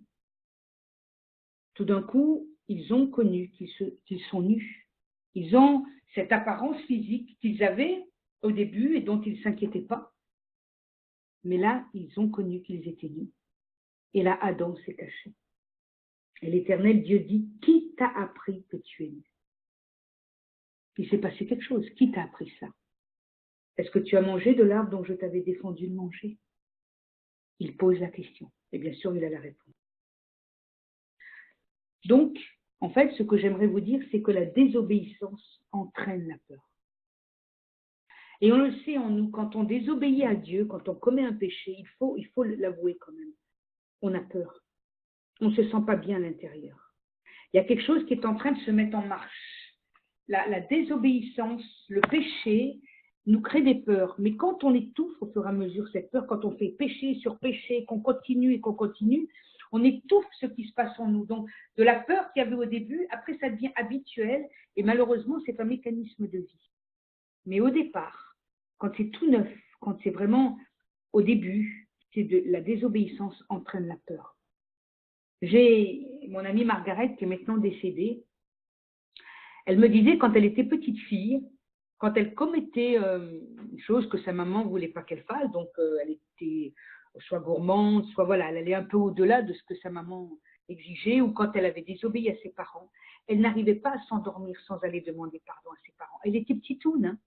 Tout d'un coup, ils ont connu qu'ils sont nus. Ils ont cette apparence physique qu'ils avaient au début et dont ils ne s'inquiétaient pas. Mais là, ils ont connu qu'ils étaient nus. Et là, Adam s'est caché. Et l'Éternel Dieu dit, « Qui t'a appris que tu es nu ?» Il s'est passé quelque chose. Qui t'a appris ça? Est-ce que tu as mangé de l'arbre dont je t'avais défendu de manger? Il pose la question. Et bien sûr, il a la réponse. Donc, en fait, ce que j'aimerais vous dire, c'est que la désobéissance entraîne la peur. Et on le sait en nous, quand on désobéit à Dieu, quand on commet un péché, il faut l'avouer quand même. On a peur. On ne se sent pas bien à l'intérieur. Il y a quelque chose qui est en train de se mettre en marche. La désobéissance, le péché nous crée des peurs. Mais quand on étouffe au fur et à mesure cette peur, quand on fait péché sur péché, qu'on continue et qu'on continue, on étouffe ce qui se passe en nous. Donc, de la peur qu'il y avait au début, après ça devient habituel et malheureusement, c'est un mécanisme de vie. Mais au départ, quand c'est tout neuf, quand c'est vraiment au début, la désobéissance entraîne la peur. J'ai mon amie Margaret qui est maintenant décédée. Elle me disait quand elle était petite fille, quand elle commettait une chose que sa maman ne voulait pas qu'elle fasse, donc elle était soit gourmande, soit voilà, elle allait un peu au-delà de ce que sa maman exigeait, ou quand elle avait désobéi à ses parents, elle n'arrivait pas à s'endormir sans aller demander pardon à ses parents. Elle était petitoune, hein.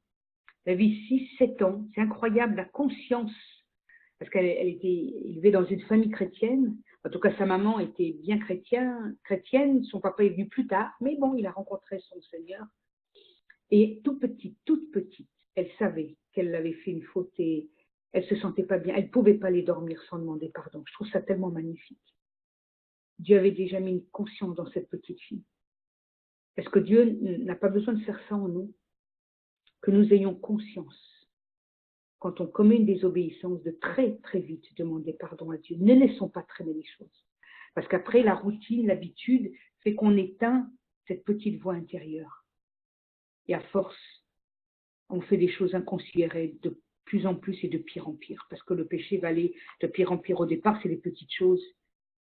Elle avait 6, 7 ans, c'est incroyable, la conscience, parce qu'elle était élevée dans une famille chrétienne. En tout cas, sa maman était bien chrétienne, son papa est venu plus tard, mais bon, il a rencontré son Seigneur. Et toute petite, elle savait qu'elle avait fait une faute et elle ne se sentait pas bien. Elle ne pouvait pas aller dormir sans demander pardon. Je trouve ça tellement magnifique. Dieu avait déjà mis une conscience dans cette petite fille. Est-ce que Dieu n'a pas besoin de faire ça en nous? Que nous ayons conscience, quand on commet une désobéissance, de très très vite demander pardon à Dieu. Ne laissons pas traîner les choses. Parce qu'après, la routine, l'habitude fait qu'on éteint cette petite voix intérieure. Et à force, on fait des choses inconsidérées de plus en plus et de pire en pire. Parce que le péché va aller de pire en pire. Au départ, c'est les petites choses,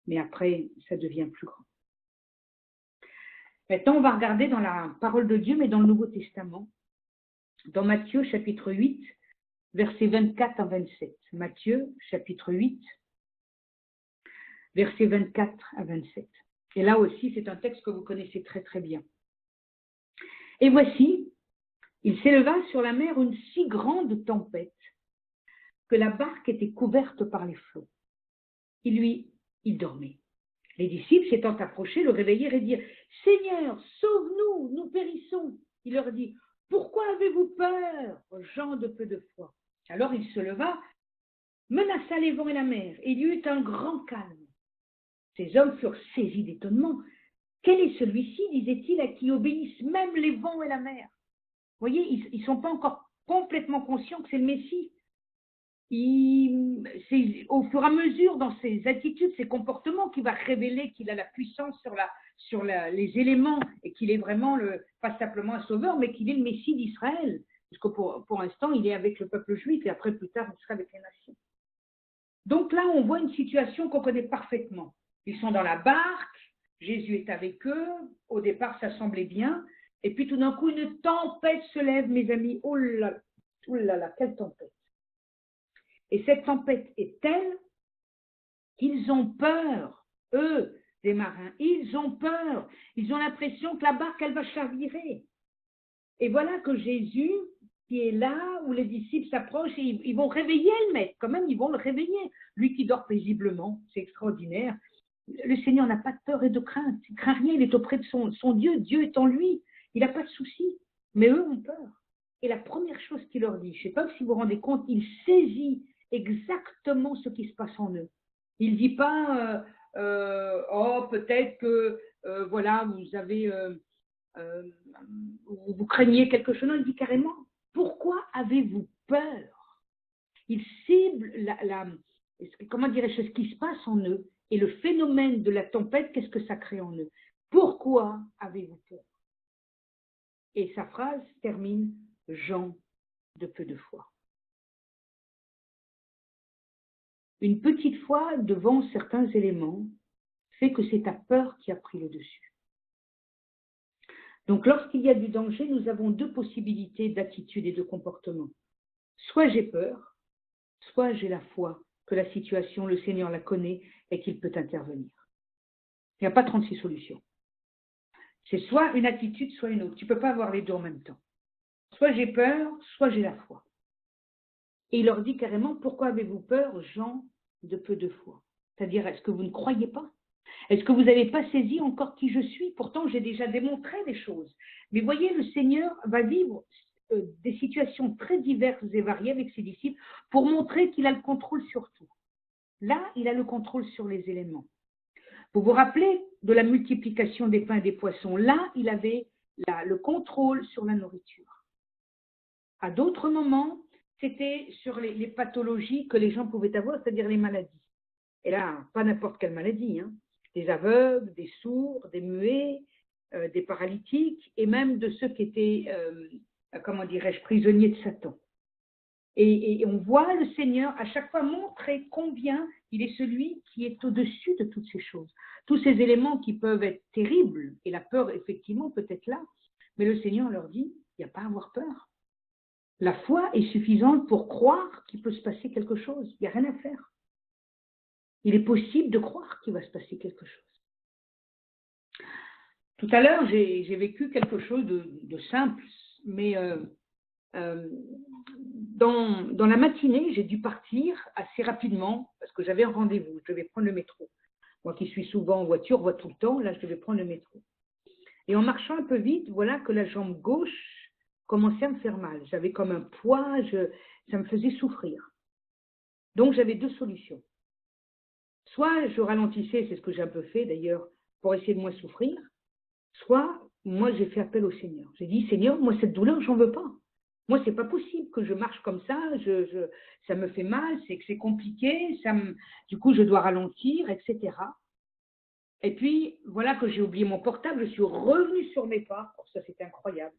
mais après, ça devient plus grand. Maintenant, on va regarder dans la parole de Dieu, mais dans le Nouveau Testament, dans Matthieu chapitre 8, versets 24 à 27. Matthieu chapitre 8, versets 24 à 27. Et là aussi, c'est un texte que vous connaissez très très bien. Et voici, il s'éleva sur la mer une si grande tempête que la barque était couverte par les flots. Il dormait. Les disciples s'étant approchés, le réveillèrent et dirent « Seigneur, sauve-nous, nous périssons !» Il leur dit « Pourquoi avez-vous peur, gens de peu de foi ?» Alors il se leva, menaça les vents et la mer, et il y eut un grand calme. Ces hommes furent saisis d'étonnement. « Quel est celui-ci, disait-il, à qui obéissent même les vents et la mer ?» Vous voyez, ils ne sont pas encore complètement conscients que c'est le Messie. C'est au fur et à mesure dans ses attitudes, ses comportements, qu'il va révéler qu'il a la puissance sur les éléments et qu'il est vraiment pas simplement un sauveur, mais qu'il est le Messie d'Israël. Parce que pour l'instant, il est avec le peuple juif et après, plus tard, il sera avec les nations. Donc là, on voit une situation qu'on connaît parfaitement. Ils sont dans la barque, Jésus est avec eux, au départ, ça semblait bien, et puis tout d'un coup, une tempête se lève, mes amis. Oh là là, quelle tempête! Et cette tempête est telle qu'ils ont peur, eux, des marins, ils ont peur. Ils ont l'impression que la barque, elle va chavirer. Et voilà que Jésus, qui est là, où les disciples s'approchent, et ils vont réveiller le maître, quand même, ils vont le réveiller. Lui qui dort paisiblement, c'est extraordinaire. Le Seigneur n'a pas de peur et de crainte. Il ne craint rien, il est auprès de son Dieu. Dieu est en lui. Il n'a pas de souci. Mais eux ont peur. Et la première chose qu'il leur dit, je ne sais pas si vous vous rendez compte, il saisit exactement ce qui se passe en eux. Il ne dit pas oh, peut-être que voilà, vous craignez quelque chose. Non, il dit carrément pourquoi avez-vous peur? Il cible comment dirais-je, ce qui se passe en eux et le phénomène de la tempête, qu'est-ce que ça crée en eux? Pourquoi avez-vous peur? Et sa phrase termine gens de peu de foi. Une petite foi devant certains éléments fait que c'est ta peur qui a pris le dessus. Donc lorsqu'il y a du danger, nous avons deux possibilités d'attitude et de comportement. Soit j'ai peur, soit j'ai la foi que la situation, le Seigneur la connaît et qu'il peut intervenir. Il n'y a pas 36 solutions. C'est soit une attitude, soit une autre. Tu ne peux pas avoir les deux en même temps. Soit j'ai peur, soit j'ai la foi. Et il leur dit carrément, pourquoi avez-vous peur, gens de peu de foi? C'est-à-dire, est-ce que vous ne croyez pas? Est-ce que vous n'avez pas saisi encore qui je suis? Pourtant, j'ai déjà démontré des choses. Mais voyez, le Seigneur va vivre des situations très diverses et variées avec ses disciples pour montrer qu'il a le contrôle sur tout. Là, il a le contrôle sur les éléments. Vous vous rappelez de la multiplication des pains et des poissons? Là, il avait le contrôle sur la nourriture. À d'autres moments, c'était sur les pathologies que les gens pouvaient avoir, c'est-à-dire les maladies. Et là, pas n'importe quelle maladie, hein. Des aveugles, des sourds, des muets, des paralytiques, et même de ceux qui étaient, comment dirais-je, prisonniers de Satan. Et on voit le Seigneur à chaque fois montrer combien il est celui qui est au-dessus de toutes ces choses. Tous ces éléments qui peuvent être terribles, et la peur, effectivement, peut être là, mais le Seigneur leur dit, il n'y a pas à avoir peur. La foi est suffisante pour croire qu'il peut se passer quelque chose. Il n'y a rien à faire. Il est possible de croire qu'il va se passer quelque chose. Tout à l'heure, j'ai vécu quelque chose de simple, mais dans la matinée, j'ai dû partir assez rapidement parce que j'avais un rendez-vous. Je devais prendre le métro. Moi qui suis souvent en voiture, vois tout le temps, là, je devais prendre le métro. Et en marchant un peu vite, voilà que la jambe gauche commençait à me faire mal. J'avais comme un poids, ça me faisait souffrir. Donc, j'avais deux solutions. Soit je ralentissais, c'est ce que j'ai un peu fait d'ailleurs, pour essayer de moins souffrir, soit moi j'ai fait appel au Seigneur. J'ai dit, Seigneur, moi cette douleur, j'en veux pas. Moi, c'est pas possible que je marche comme ça, ça me fait mal, c'est que c'est compliqué, du coup je dois ralentir, etc. Et puis, voilà que j'ai oublié mon portable, je suis revenue sur mes pas, oh, ça c'était incroyable.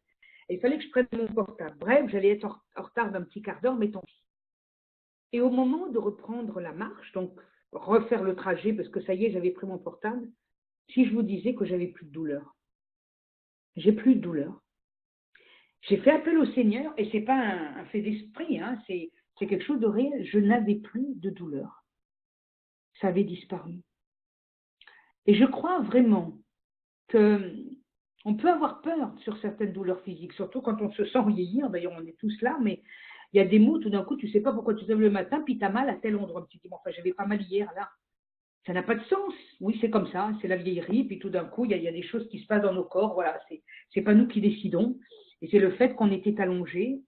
Et il fallait que je prenne mon portable. Bref, j'allais être en retard d'un petit quart d'heure, mais tant pis. Et au moment de reprendre la marche, donc refaire le trajet, parce que ça y est, j'avais pris mon portable, si je vous disais que j'avais plus de douleur. J'ai plus de douleur. J'ai fait appel au Seigneur, et ce n'est pas un fait d'esprit, hein, c'est quelque chose de réel. Je n'avais plus de douleur. Ça avait disparu. Et je crois vraiment qu'on peut avoir peur sur certaines douleurs physiques, surtout quand on se sent vieillir. D'ailleurs, on est tous là, mais il y a des mots, tout d'un coup, tu ne sais pas pourquoi tu te lèves le matin, puis tu as mal à tel endroit. Tu te dis, bon, enfin, j'avais pas mal hier, là. Ça n'a pas de sens. Oui, c'est comme ça, c'est la vieillerie, puis tout d'un coup, il y a des choses qui se passent dans nos corps. Voilà, c'est pas nous qui décidons. Et c'est le fait qu'on était allongé.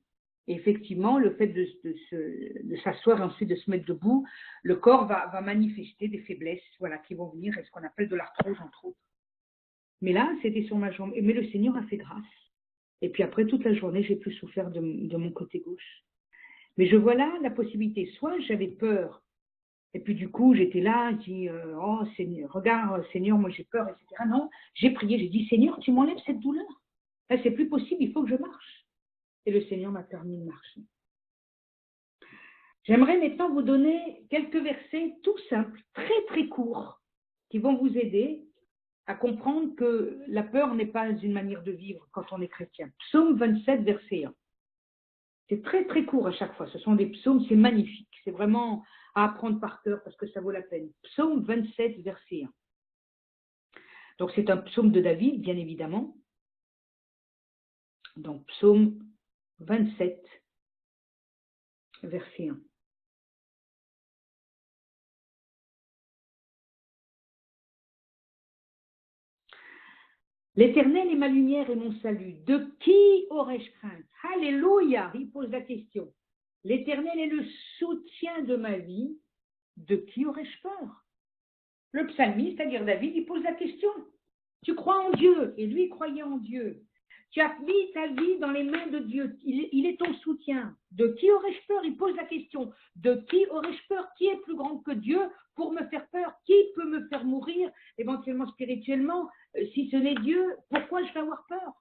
Et effectivement, le fait de s'asseoir et ensuite de se mettre debout, le corps va manifester des faiblesses, voilà, qui vont venir, et ce qu'on appelle de l'arthrose, entre autres. Mais là, c'était sur ma jambe. Mais le Seigneur a fait grâce. Et puis après, toute la journée, j'ai plus souffert de mon côté gauche. Mais je vois là la possibilité. Soit j'avais peur, et puis du coup, j'étais là, je dis, oh Seigneur, regarde, Seigneur, moi j'ai peur, etc. Non, j'ai prié, j'ai dit, Seigneur, tu m'enlèves cette douleur. Là, c'est plus possible, il faut que je marche. Et le Seigneur m'a permis de marcher. J'aimerais maintenant vous donner quelques versets tout simples, très très courts, qui vont vous aider à comprendre que la peur n'est pas une manière de vivre quand on est chrétien. Psaume 27, verset 1. C'est très très court à chaque fois. Ce sont des psaumes, c'est magnifique. C'est vraiment à apprendre par cœur parce que ça vaut la peine. Psaume 27, verset 1. Donc c'est un psaume de David, bien évidemment. Donc psaume 27, verset 1. L'Éternel est ma lumière et mon salut. De qui aurais-je crainte? Alléluia! Il pose la question. L'Éternel est le soutien de ma vie. De qui aurais-je peur? Le psalmiste, c'est-à-dire David, il pose la question. Tu crois en Dieu, et lui croyait en Dieu. Tu as mis ta vie dans les mains de Dieu. Il est ton soutien. De qui aurais-je peur? Il pose la question. De qui aurais-je peur? Qui est plus grand que Dieu pour me faire peur? Qui peut me faire mourir, éventuellement spirituellement? Si ce n'est Dieu, pourquoi je vais avoir peur?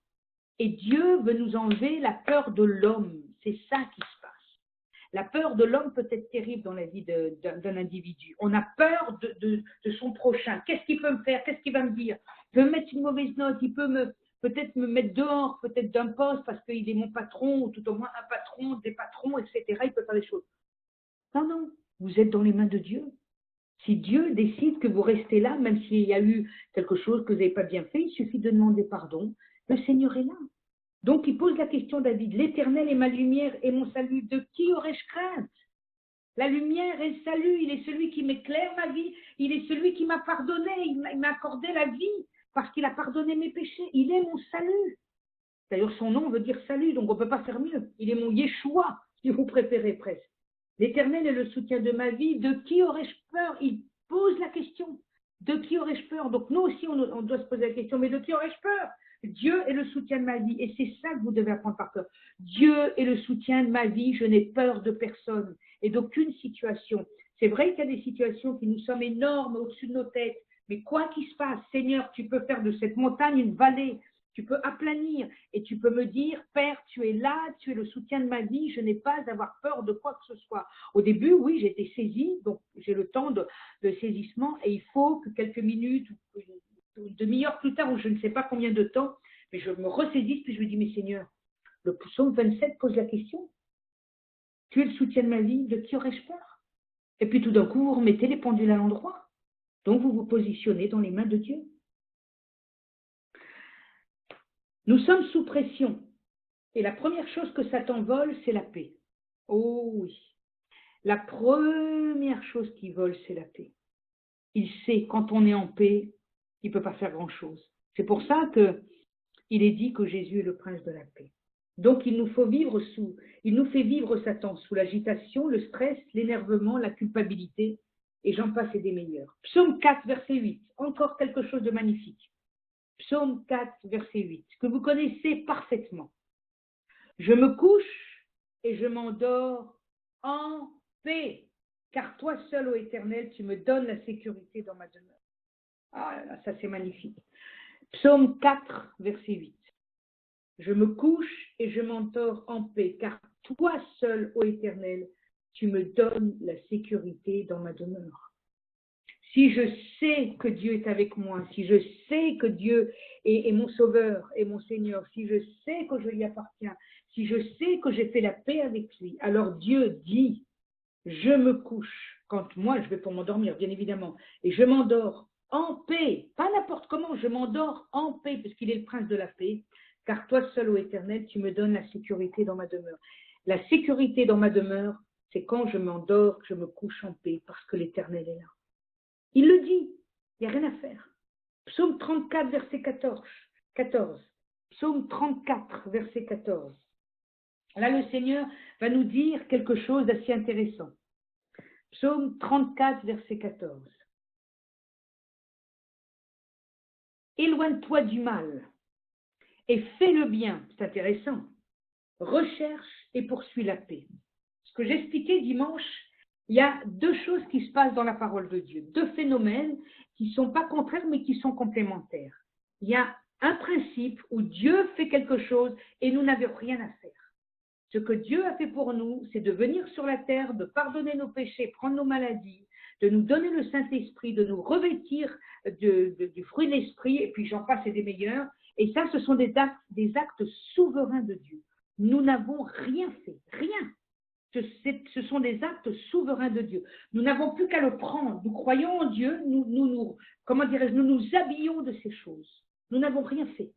Et Dieu veut nous enlever la peur de l'homme. C'est ça qui se passe. La peur de l'homme peut être terrible dans la vie d'un individu. On a peur de son prochain. Qu'est-ce qu'il peut me faire? Qu'est-ce qu'il va me dire? Il peut me mettre une mauvaise note, il peut peut-être me mettre dehors, peut-être d'un poste parce qu'il est mon patron, ou tout au moins un patron, des patrons, etc. Il peut faire des choses. Non, non, vous êtes dans les mains de Dieu. Si Dieu décide que vous restez là, même s'il y a eu quelque chose que vous n'avez pas bien fait, il suffit de demander pardon. Le Seigneur est là. Donc il pose la question, David, l'Éternel est ma lumière et mon salut, de qui aurais-je crainte? La lumière et le salut, il est celui qui m'éclaire ma vie, il est celui qui m'a pardonné, il m'a accordé la vie parce qu'il a pardonné mes péchés, il est mon salut. D'ailleurs, son nom veut dire salut, donc on ne peut pas faire mieux. Il est mon Yeshua, si vous préférez presque. L'Éternel est le soutien de ma vie, de qui aurais-je peur? Il pose la question, de qui aurais-je peur? Donc nous aussi, on doit se poser la question, mais de qui aurais-je peur? Dieu est le soutien de ma vie, et c'est ça que vous devez apprendre par cœur. Dieu est le soutien de ma vie, je n'ai peur de personne et d'aucune situation. C'est vrai qu'il y a des situations qui nous semblent énormes au-dessus de nos têtes, mais quoi qu'il se passe, Seigneur, tu peux faire de cette montagne une vallée, tu peux aplanir et tu peux me dire, Père, tu es là, tu es le soutien de ma vie, je n'ai pas à avoir peur de quoi que ce soit. Au début, oui, j'ai été saisie, donc j'ai le temps de saisissement et il faut que quelques minutes une demi-heure plus tard, ou je ne sais pas combien de temps, mais je me ressaisisse, puis je me dis, mais Seigneur, le psaume 27 pose la question, Tu es le soutien de ma vie, de qui aurais-je peur? Et puis tout d'un coup, vous remettez les pendules à l'endroit. Donc vous vous positionnez dans les mains de Dieu. Nous sommes sous pression. Et la première chose que Satan vole, c'est la paix. Oh oui. La première chose qu'il vole, c'est la paix. Il sait, quand on est en paix, il ne peut pas faire grand-chose. C'est pour ça qu'il est dit que Jésus est le prince de la paix. Donc il nous fait vivre Satan sous l'agitation, le stress, l'énervement, la culpabilité, et j'en passe et des meilleurs. Psaume 4, verset 8, encore quelque chose de magnifique. Psaume 4, verset 8, que vous connaissez parfaitement. Je me couche et je m'endors en paix, car toi seul, ô Éternel, tu me donnes la sécurité dans ma demeure. Ah là là, ça c'est magnifique. Psaume 4, verset 8. Je me couche et je m'endors en paix, car toi seul, ô Éternel, tu me donnes la sécurité dans ma demeure. Si je sais que Dieu est avec moi, si je sais que Dieu est mon sauveur et mon Seigneur, si je sais que je lui appartiens, si je sais que j'ai fait la paix avec lui, alors Dieu dit, je me couche, quand moi je vais pour m'endormir, bien évidemment, et je m'endors en paix, pas n'importe comment, je m'endors en paix, parce qu'il est le prince de la paix, car toi seul, ô Éternel, tu me donnes la sécurité dans ma demeure. La sécurité dans ma demeure, c'est quand je m'endors, que je me couche en paix, parce que l'Éternel est là. Il le dit, il n'y a rien à faire. Psaume 34, verset 14. Psaume 34, verset 14. Là, le Seigneur va nous dire quelque chose d'assez intéressant. Psaume 34, verset 14. Éloigne-toi du mal et fais le bien. C'est intéressant. Recherche et poursuis la paix. Ce que j'expliquais dimanche, il y a deux choses qui se passent dans la parole de Dieu, deux phénomènes qui ne sont pas contraires mais qui sont complémentaires. Il y a un principe où Dieu fait quelque chose et nous n'avons rien à faire. Ce que Dieu a fait pour nous, c'est de venir sur la terre, de pardonner nos péchés, prendre nos maladies, de nous donner le Saint-Esprit, de nous revêtir du fruit de l'Esprit, et puis j'en passe et des meilleurs. Et ça, ce sont des actes souverains de Dieu. Nous n'avons rien fait, rien. Ce sont des actes souverains de Dieu. Nous n'avons plus qu'à le prendre. Nous croyons en Dieu, nous nous habillons de ces choses. Nous n'avons rien fait.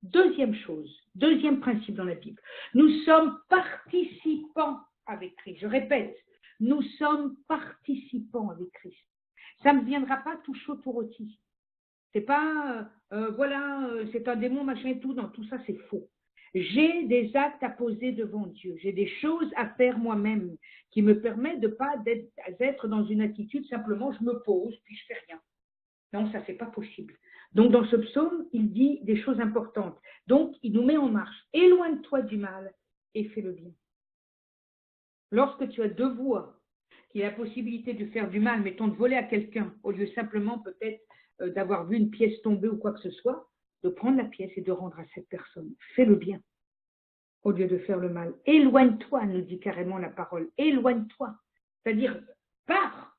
Deuxième chose, deuxième principe dans la Bible, nous sommes participants avec Christ. Je répète, nous sommes participants avec Christ. Ça ne viendra pas tout chaud, tout rôti. C'est pas, c'est un démon, machin et tout. Non, tout ça, c'est faux. J'ai des actes à poser devant Dieu. J'ai des choses à faire moi-même qui me permettent de ne pas être dans une attitude simplement je me pose puis je fais rien. Non, ça, c'est pas possible. Donc, dans ce psaume, il dit des choses importantes. Donc, il nous met en marche. Éloigne-toi du mal et fais le bien. Lorsque tu as deux voies, qui a la possibilité de faire du mal, mettons de voler à quelqu'un, au lieu simplement peut-être d'avoir vu une pièce tomber ou quoi que ce soit, de prendre la pièce et de rendre à cette personne. Fais le bien, au lieu de faire le mal. Éloigne-toi, nous dit carrément la parole. Éloigne-toi. C'est-à-dire, pars.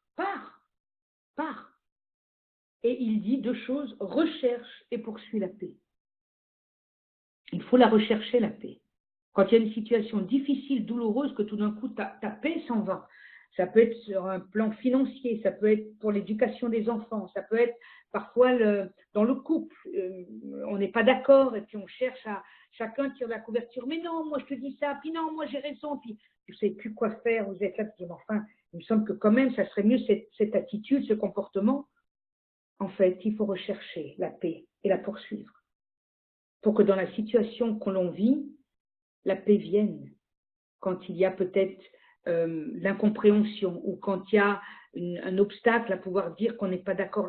Et il dit deux choses, recherche et poursuis la paix. Il faut la rechercher, la paix. Quand il y a une situation difficile, douloureuse, que tout d'un coup, ta paix s'en va. Ça peut être sur un plan financier, ça peut être pour l'éducation des enfants, ça peut être parfois dans le couple. On n'est pas d'accord et puis on cherche à chacun tire la couverture. Mais non, moi je te dis ça, puis non, moi j'ai raison, puis vous ne savez plus quoi faire, vous êtes là, puis enfin, il me semble que quand même, ça serait mieux cette attitude, ce comportement. En fait, il faut rechercher la paix et la poursuivre pour que dans la situation que l'on vit, la paix vienne. Quand il y a peut-être l'incompréhension ou quand il y a un obstacle à pouvoir dire qu'on n'est pas d'accord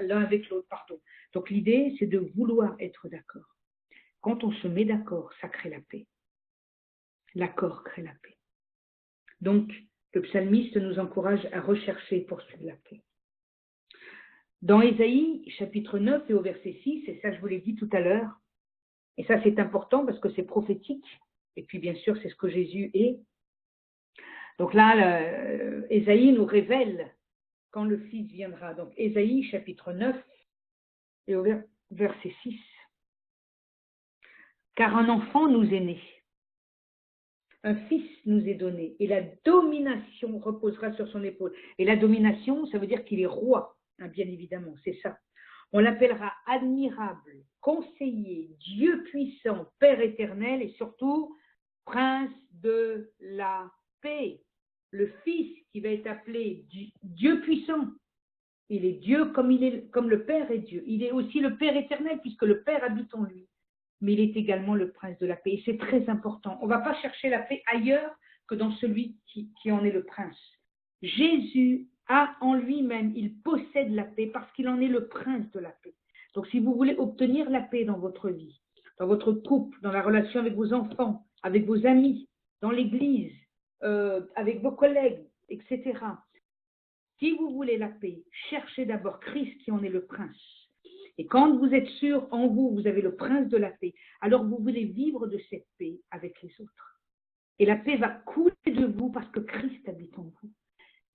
l'un avec l'autre, pardon. Donc l'idée, c'est de vouloir être d'accord. Quand on se met d'accord, ça crée la paix. L'accord crée la paix. Donc, le psalmiste nous encourage à rechercher et poursuivre la paix. Dans Ésaïe, chapitre 9 et au verset 6, et ça je vous l'ai dit tout à l'heure, et ça c'est important parce que c'est prophétique, et puis bien sûr c'est ce que Jésus est. Donc là, Ésaïe nous révèle quand le Fils viendra. Donc Ésaïe, chapitre 9 et au verset 6. Car un enfant nous est né, un fils nous est donné et la domination reposera sur son épaule. Et la domination, ça veut dire qu'il est roi, hein, bien évidemment, c'est ça. On l'appellera admirable, conseiller, Dieu puissant, Père éternel et surtout prince de la paix. Le Fils qui va être appelé Dieu puissant. Il est Dieu comme le Père est Dieu. Il est aussi le Père éternel puisque le Père habite en lui. Mais il est également le prince de la paix. Et c'est très important. On ne va pas chercher la paix ailleurs que dans celui qui en est le prince. Jésus a en lui-même, il possède la paix parce qu'il en est le prince de la paix. Donc si vous voulez obtenir la paix dans votre vie, dans votre couple, dans la relation avec vos enfants, avec vos amis, dans l'église, avec vos collègues, etc. Si vous voulez la paix, cherchez d'abord Christ qui en est le prince. Et quand vous êtes sûr en vous, vous avez le prince de la paix, alors vous voulez vivre de cette paix avec les autres. Et la paix va couler de vous parce que Christ habite en vous.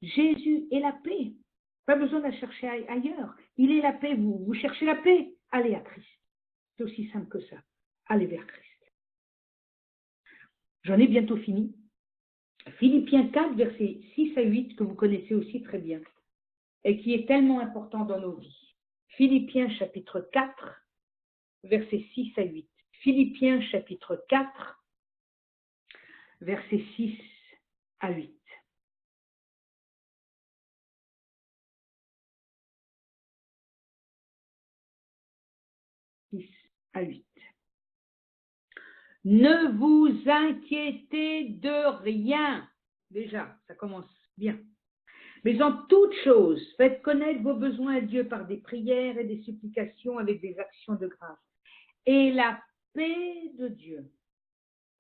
Jésus est la paix. Pas besoin de la chercher ailleurs. Il est la paix. Vous cherchez la paix, allez à Christ. C'est aussi simple que ça. Allez vers Christ. J'en ai bientôt fini. Philippiens 4, versets 6 à 8, que vous connaissez aussi très bien, et qui est tellement important dans nos vies. Philippiens chapitre 4, versets 6 à 8. Philippiens chapitre 4, versets 6 à 8. À 8. Ne vous inquiétez de rien. Déjà, ça commence bien. Mais en toute chose, faites connaître vos besoins à Dieu par des prières et des supplications avec des actions de grâce. Et la paix de Dieu,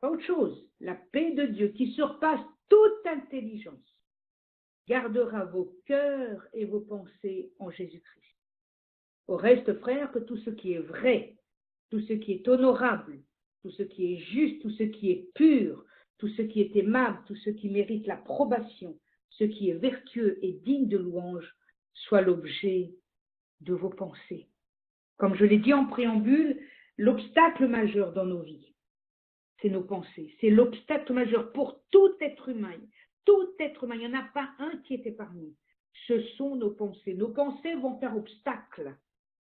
pas autre chose, la paix de Dieu qui surpasse toute intelligence, gardera vos cœurs et vos pensées en Jésus-Christ. Au reste, frères, que tout ce qui est vrai, tout ce qui est honorable, tout ce qui est juste, tout ce qui est pur, tout ce qui est aimable, tout ce qui mérite l'approbation, ce qui est vertueux et digne de louange, soit l'objet de vos pensées. Comme je l'ai dit en préambule, l'obstacle majeur dans nos vies, c'est nos pensées. C'est l'obstacle majeur pour tout être humain. Tout être humain, il n'y en a pas un qui est épargné. Ce sont nos pensées. Nos pensées vont faire obstacle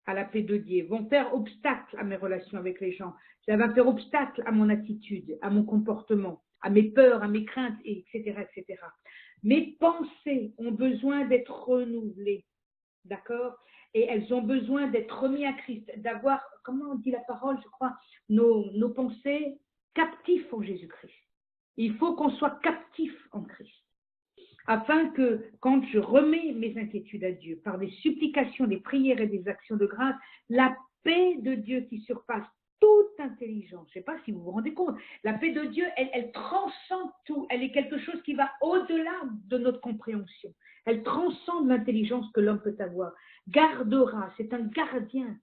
à la paix de Dieu, vont faire obstacle à mes relations avec les gens. Ça va faire obstacle à mon attitude, à mon comportement, à mes peurs, à mes craintes, etc., etc. Mes pensées ont besoin d'être renouvelées, d'accord? Et elles ont besoin d'être remises à Christ, d'avoir, comment on dit la parole, je crois, nos pensées captifs en Jésus-Christ. Il faut qu'on soit captif en Christ, afin que quand je remets mes inquiétudes à Dieu, par des supplications, des prières et des actions de grâce, la paix de Dieu qui surpasse toute intelligence, je ne sais pas si vous vous rendez compte, la paix de Dieu, elle transcende tout, elle est quelque chose qui va au-delà de notre compréhension, elle transcende l'intelligence que l'homme peut avoir, gardera, c'est un gardien,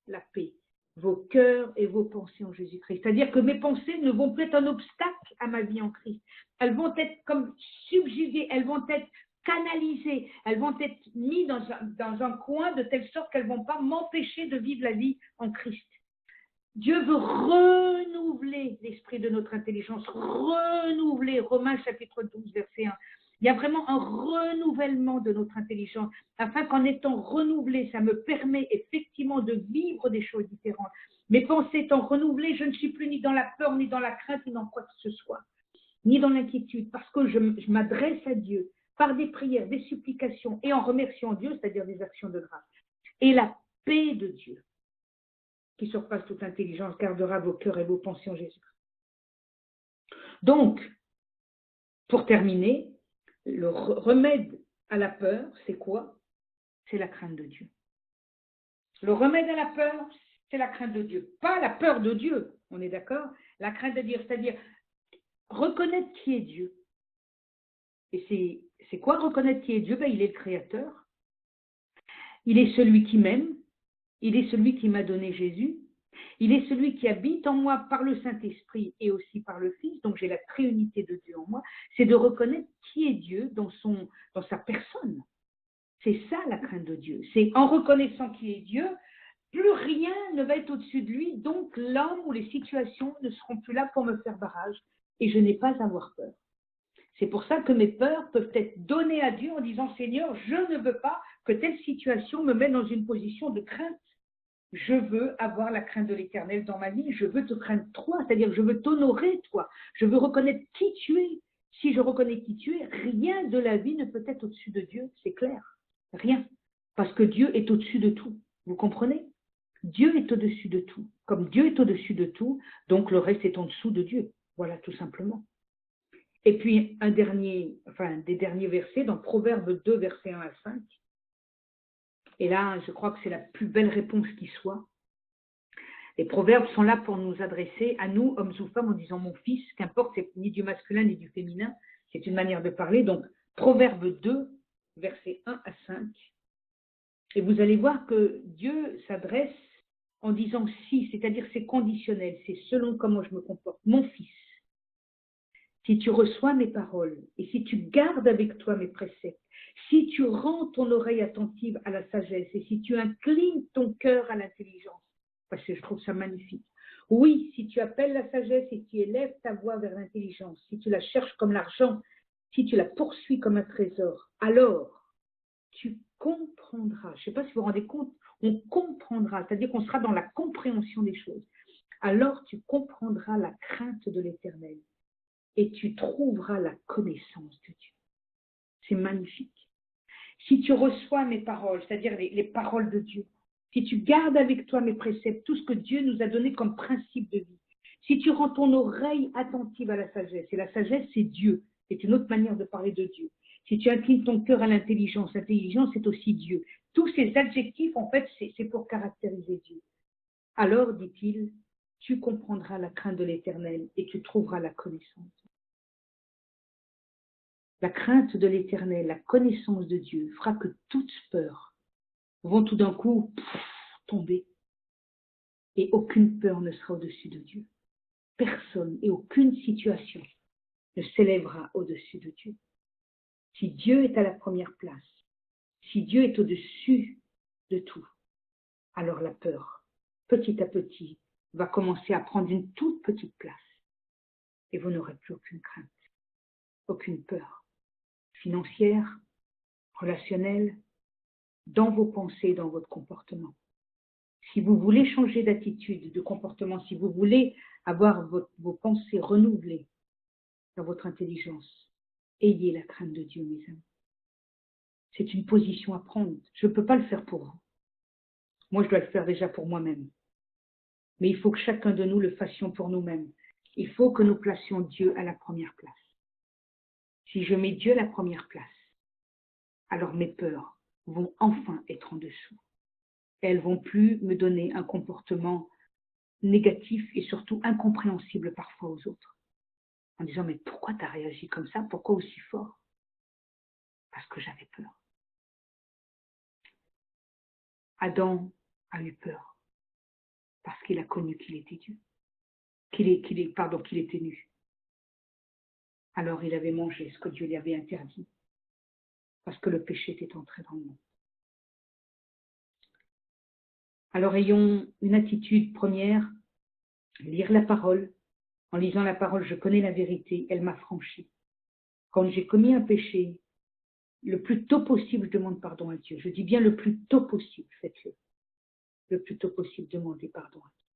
la paix, vos cœurs et vos pensées en Jésus-Christ. C'est-à-dire que mes pensées ne vont plus être un obstacle à ma vie en Christ. Elles vont être comme subjuguées, elles vont être canalisées, elles vont être mises dans un coin de telle sorte qu'elles ne vont pas m'empêcher de vivre la vie en Christ. Dieu veut renouveler l'esprit de notre intelligence, renouveler, Romains chapitre 12, verset 1. Il y a vraiment un renouvellement de notre intelligence, afin qu'en étant renouvelé, ça me permet effectivement de vivre des choses différentes. Mes pensées étant renouvelées, je ne suis plus ni dans la peur, ni dans la crainte, ni dans quoi que ce soit, ni dans l'inquiétude, parce que je m'adresse à Dieu par des prières, des supplications, et en remerciant Dieu, c'est-à-dire des actions de grâce. Et la paix de Dieu, qui surpasse toute intelligence, gardera vos cœurs et vos pensées en Jésus. Donc, pour terminer, le remède à la peur, c'est quoi? C'est la crainte de Dieu. Le remède à la peur, c'est la crainte de Dieu. Pas la peur de Dieu, on est d'accord? La crainte de Dieu, c'est-à-dire reconnaître qui est Dieu. Et c'est quoi reconnaître qui est Dieu? Il est le Créateur. Il est celui qui m'aime. Il est celui qui m'a donné Jésus. Il est celui qui habite en moi par le Saint-Esprit et aussi par le Fils. Donc j'ai la trinité de Dieu en moi. C'est de reconnaître qui est Dieu dans sa personne. C'est ça la crainte de Dieu. C'est en reconnaissant qui est Dieu, plus rien ne va être au-dessus de lui. Donc l'homme ou les situations ne seront plus là pour me faire barrage. et je n'ai pas à avoir peur. C'est pour ça que mes peurs peuvent être données à Dieu en disant, Seigneur, je ne veux pas que telle situation me mette dans une position de crainte. Je veux avoir la crainte de l'Éternel dans ma vie, je veux te craindre toi, c'est-à-dire je veux t'honorer toi, je veux reconnaître qui tu es. Si je reconnais qui tu es, rien de la vie ne peut être au-dessus de Dieu, c'est clair, rien, parce que Dieu est au-dessus de tout, vous comprenez? Dieu est au-dessus de tout, comme Dieu est au-dessus de tout, donc le reste est en dessous de Dieu, voilà tout simplement. Et puis des derniers versets dans Proverbes 2, versets 1 à 5, et là je crois que c'est la plus belle réponse qui soit. Les proverbes sont là pour nous adresser à nous, hommes ou femmes, en disant mon fils, qu'importe, c'est ni du masculin ni du féminin, c'est une manière de parler. Donc, Proverbes 2, versets 1 à 5. Et vous allez voir que Dieu s'adresse en disant si, c'est-à-dire c'est conditionnel, c'est selon comment je me comporte. Mon fils, si tu reçois mes paroles et si tu gardes avec toi mes préceptes, si tu rends ton oreille attentive à la sagesse et si tu inclines ton cœur à l'intelligence, parce que je trouve ça magnifique. Oui, si tu appelles la sagesse et tu élèves ta voix vers l'intelligence, si tu la cherches comme l'argent, si tu la poursuis comme un trésor, alors tu comprendras. Je ne sais pas si vous vous rendez compte, on comprendra, c'est-à-dire qu'on sera dans la compréhension des choses. Alors tu comprendras la crainte de l'Éternel et tu trouveras la connaissance de Dieu. C'est magnifique. Si tu reçois mes paroles, c'est-à-dire les paroles de Dieu, si tu gardes avec toi mes préceptes, tout ce que Dieu nous a donné comme principe de vie, si tu rends ton oreille attentive à la sagesse, et la sagesse c'est Dieu, c'est une autre manière de parler de Dieu. Si tu inclines ton cœur à l'intelligence, l'intelligence c'est aussi Dieu. Tous ces adjectifs, en fait, c'est pour caractériser Dieu. Alors, dit-il, tu comprendras la crainte de l'Éternel et tu trouveras la connaissance. La crainte de l'Éternel, la connaissance de Dieu fera que toute peur vont tout d'un coup tomber et aucune peur ne sera au-dessus de Dieu. Personne et aucune situation ne s'élèvera au-dessus de Dieu. Si Dieu est à la première place, si Dieu est au-dessus de tout, alors la peur, petit à petit, va commencer à prendre une toute petite place et vous n'aurez plus aucune crainte, aucune peur financière, relationnelle, dans vos pensées, dans votre comportement. Si vous voulez changer d'attitude, de comportement, si vous voulez avoir vos pensées renouvelées dans votre intelligence, ayez la crainte de Dieu, mes amis. C'est une position à prendre. Je ne peux pas le faire pour vous. Moi, je dois le faire déjà pour moi-même. Mais il faut que chacun de nous le fassions pour nous-mêmes. Il faut que nous placions Dieu à la première place. Si je mets Dieu à la première place, alors mes peurs vont enfin être en dessous. Et elles ne vont plus me donner un comportement négatif et surtout incompréhensible parfois aux autres. En disant, mais pourquoi tu as réagi comme ça? Pourquoi aussi fort? Parce que j'avais peur. Adam a eu peur parce qu'il a connu qu'il était Dieu, qu'il était nu. Alors il avait mangé ce que Dieu lui avait interdit parce que le péché était entré dans le monde. Alors ayons une attitude première, lire la parole. En lisant la parole, je connais la vérité, elle m'a franchi. Quand j'ai commis un péché, le plus tôt possible, je demande pardon à Dieu. Je dis bien le plus tôt possible, faites-le. Le plus tôt possible, demandez pardon à Dieu.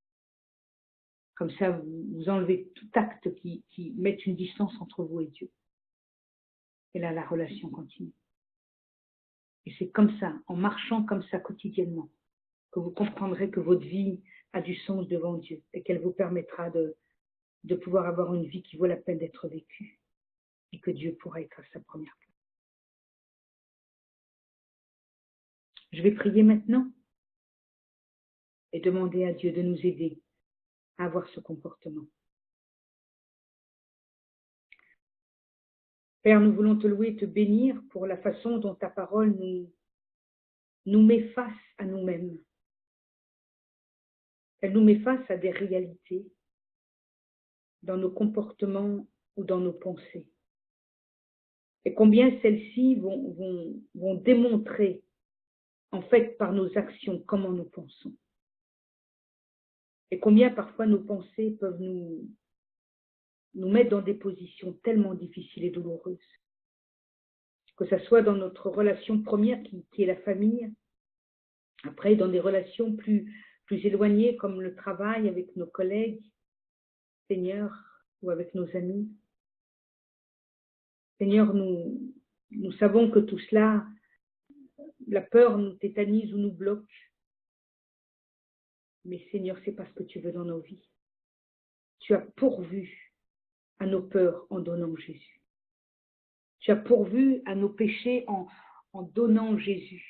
Comme ça, vous enlevez tout acte qui mette une distance entre vous et Dieu. Et là, la relation continue. Et c'est comme ça, en marchant comme ça quotidiennement, que vous comprendrez que votre vie a du sens devant Dieu et qu'elle vous permettra de pouvoir avoir une vie qui vaut la peine d'être vécue et que Dieu pourra être à sa première place. Je vais prier maintenant et demander à Dieu de nous aider à avoir ce comportement. Père, nous voulons te louer et te bénir pour la façon dont ta parole nous met face à nous-mêmes. Elle nous met face à des réalités dans nos comportements ou dans nos pensées. Et combien celles-ci vont démontrer, en fait, par nos actions, comment nous pensons. Et combien parfois nos pensées peuvent nous mettent dans des positions tellement difficiles et douloureuses. Que ce soit dans notre relation première qui est la famille, après dans des relations plus éloignées comme le travail avec nos collègues, Seigneur, ou avec nos amis. Seigneur, nous savons que tout cela, la peur nous tétanise ou nous bloque. Mais Seigneur, c'est pas ce que tu veux dans nos vies. Tu as pourvu à nos peurs en donnant Jésus. Tu as pourvu à nos péchés en donnant Jésus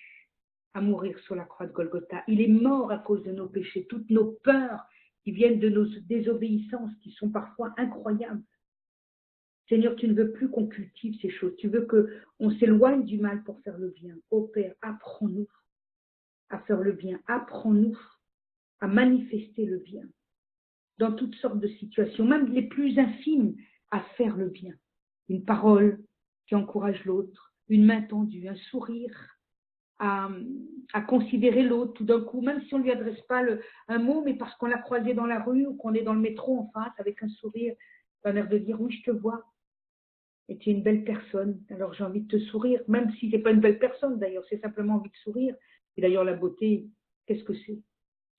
à mourir sur la croix de Golgotha. Il est mort à cause de nos péchés, toutes nos peurs qui viennent de nos désobéissances, qui sont parfois incroyables. Seigneur, tu ne veux plus qu'on cultive ces choses. Tu veux qu'on s'éloigne du mal pour faire le bien. Ô Père, apprends-nous à faire le bien. Apprends-nous à manifester le bien dans toutes sortes de situations, même les plus infimes, à faire le bien. Une parole qui encourage l'autre, une main tendue, un sourire, à considérer l'autre tout d'un coup, même si on ne lui adresse pas un mot, mais parce qu'on l'a croisé dans la rue ou qu'on est dans le métro en face avec un sourire, un air de dire oui, je te vois. Et tu es une belle personne, alors j'ai envie de te sourire, même si ce n'est pas une belle personne d'ailleurs, c'est simplement envie de sourire. Et d'ailleurs, la beauté, qu'est-ce que c'est?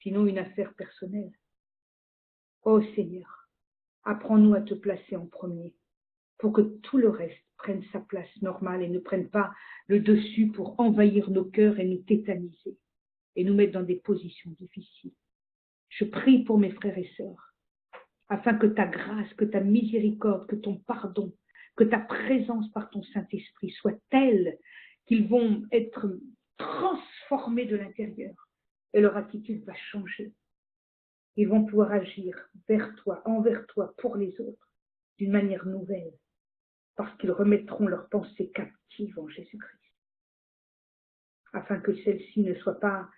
Sinon une affaire personnelle. Oh Seigneur, apprends-nous à te placer en premier, pour que tout le reste prenne sa place normale et ne prenne pas le dessus pour envahir nos cœurs et nous tétaniser et nous mettre dans des positions difficiles. Je prie pour mes frères et sœurs, afin que ta grâce, que ta miséricorde, que ton pardon, que ta présence par ton Saint-Esprit soit telle qu'ils vont être transformés de l'intérieur et leur attitude va changer. Ils vont pouvoir agir vers toi, envers toi, pour les autres, d'une manière nouvelle, parce qu'ils remettront leurs pensées captives en Jésus-Christ, afin que celles-ci ne soient pas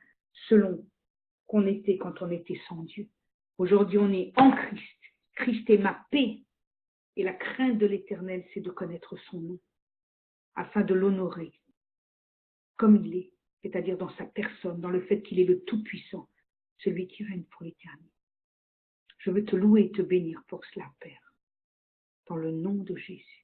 selon qu'on était quand on était sans Dieu. Aujourd'hui, on est en Christ. Christ est ma paix. Et la crainte de l'Éternel, c'est de connaître son nom, afin de l'honorer comme il est, c'est-à-dire dans sa personne, dans le fait qu'il est le Tout-Puissant, celui qui règne pour l'éternité. Je veux te louer et te bénir pour cela, Père, dans le nom de Jésus.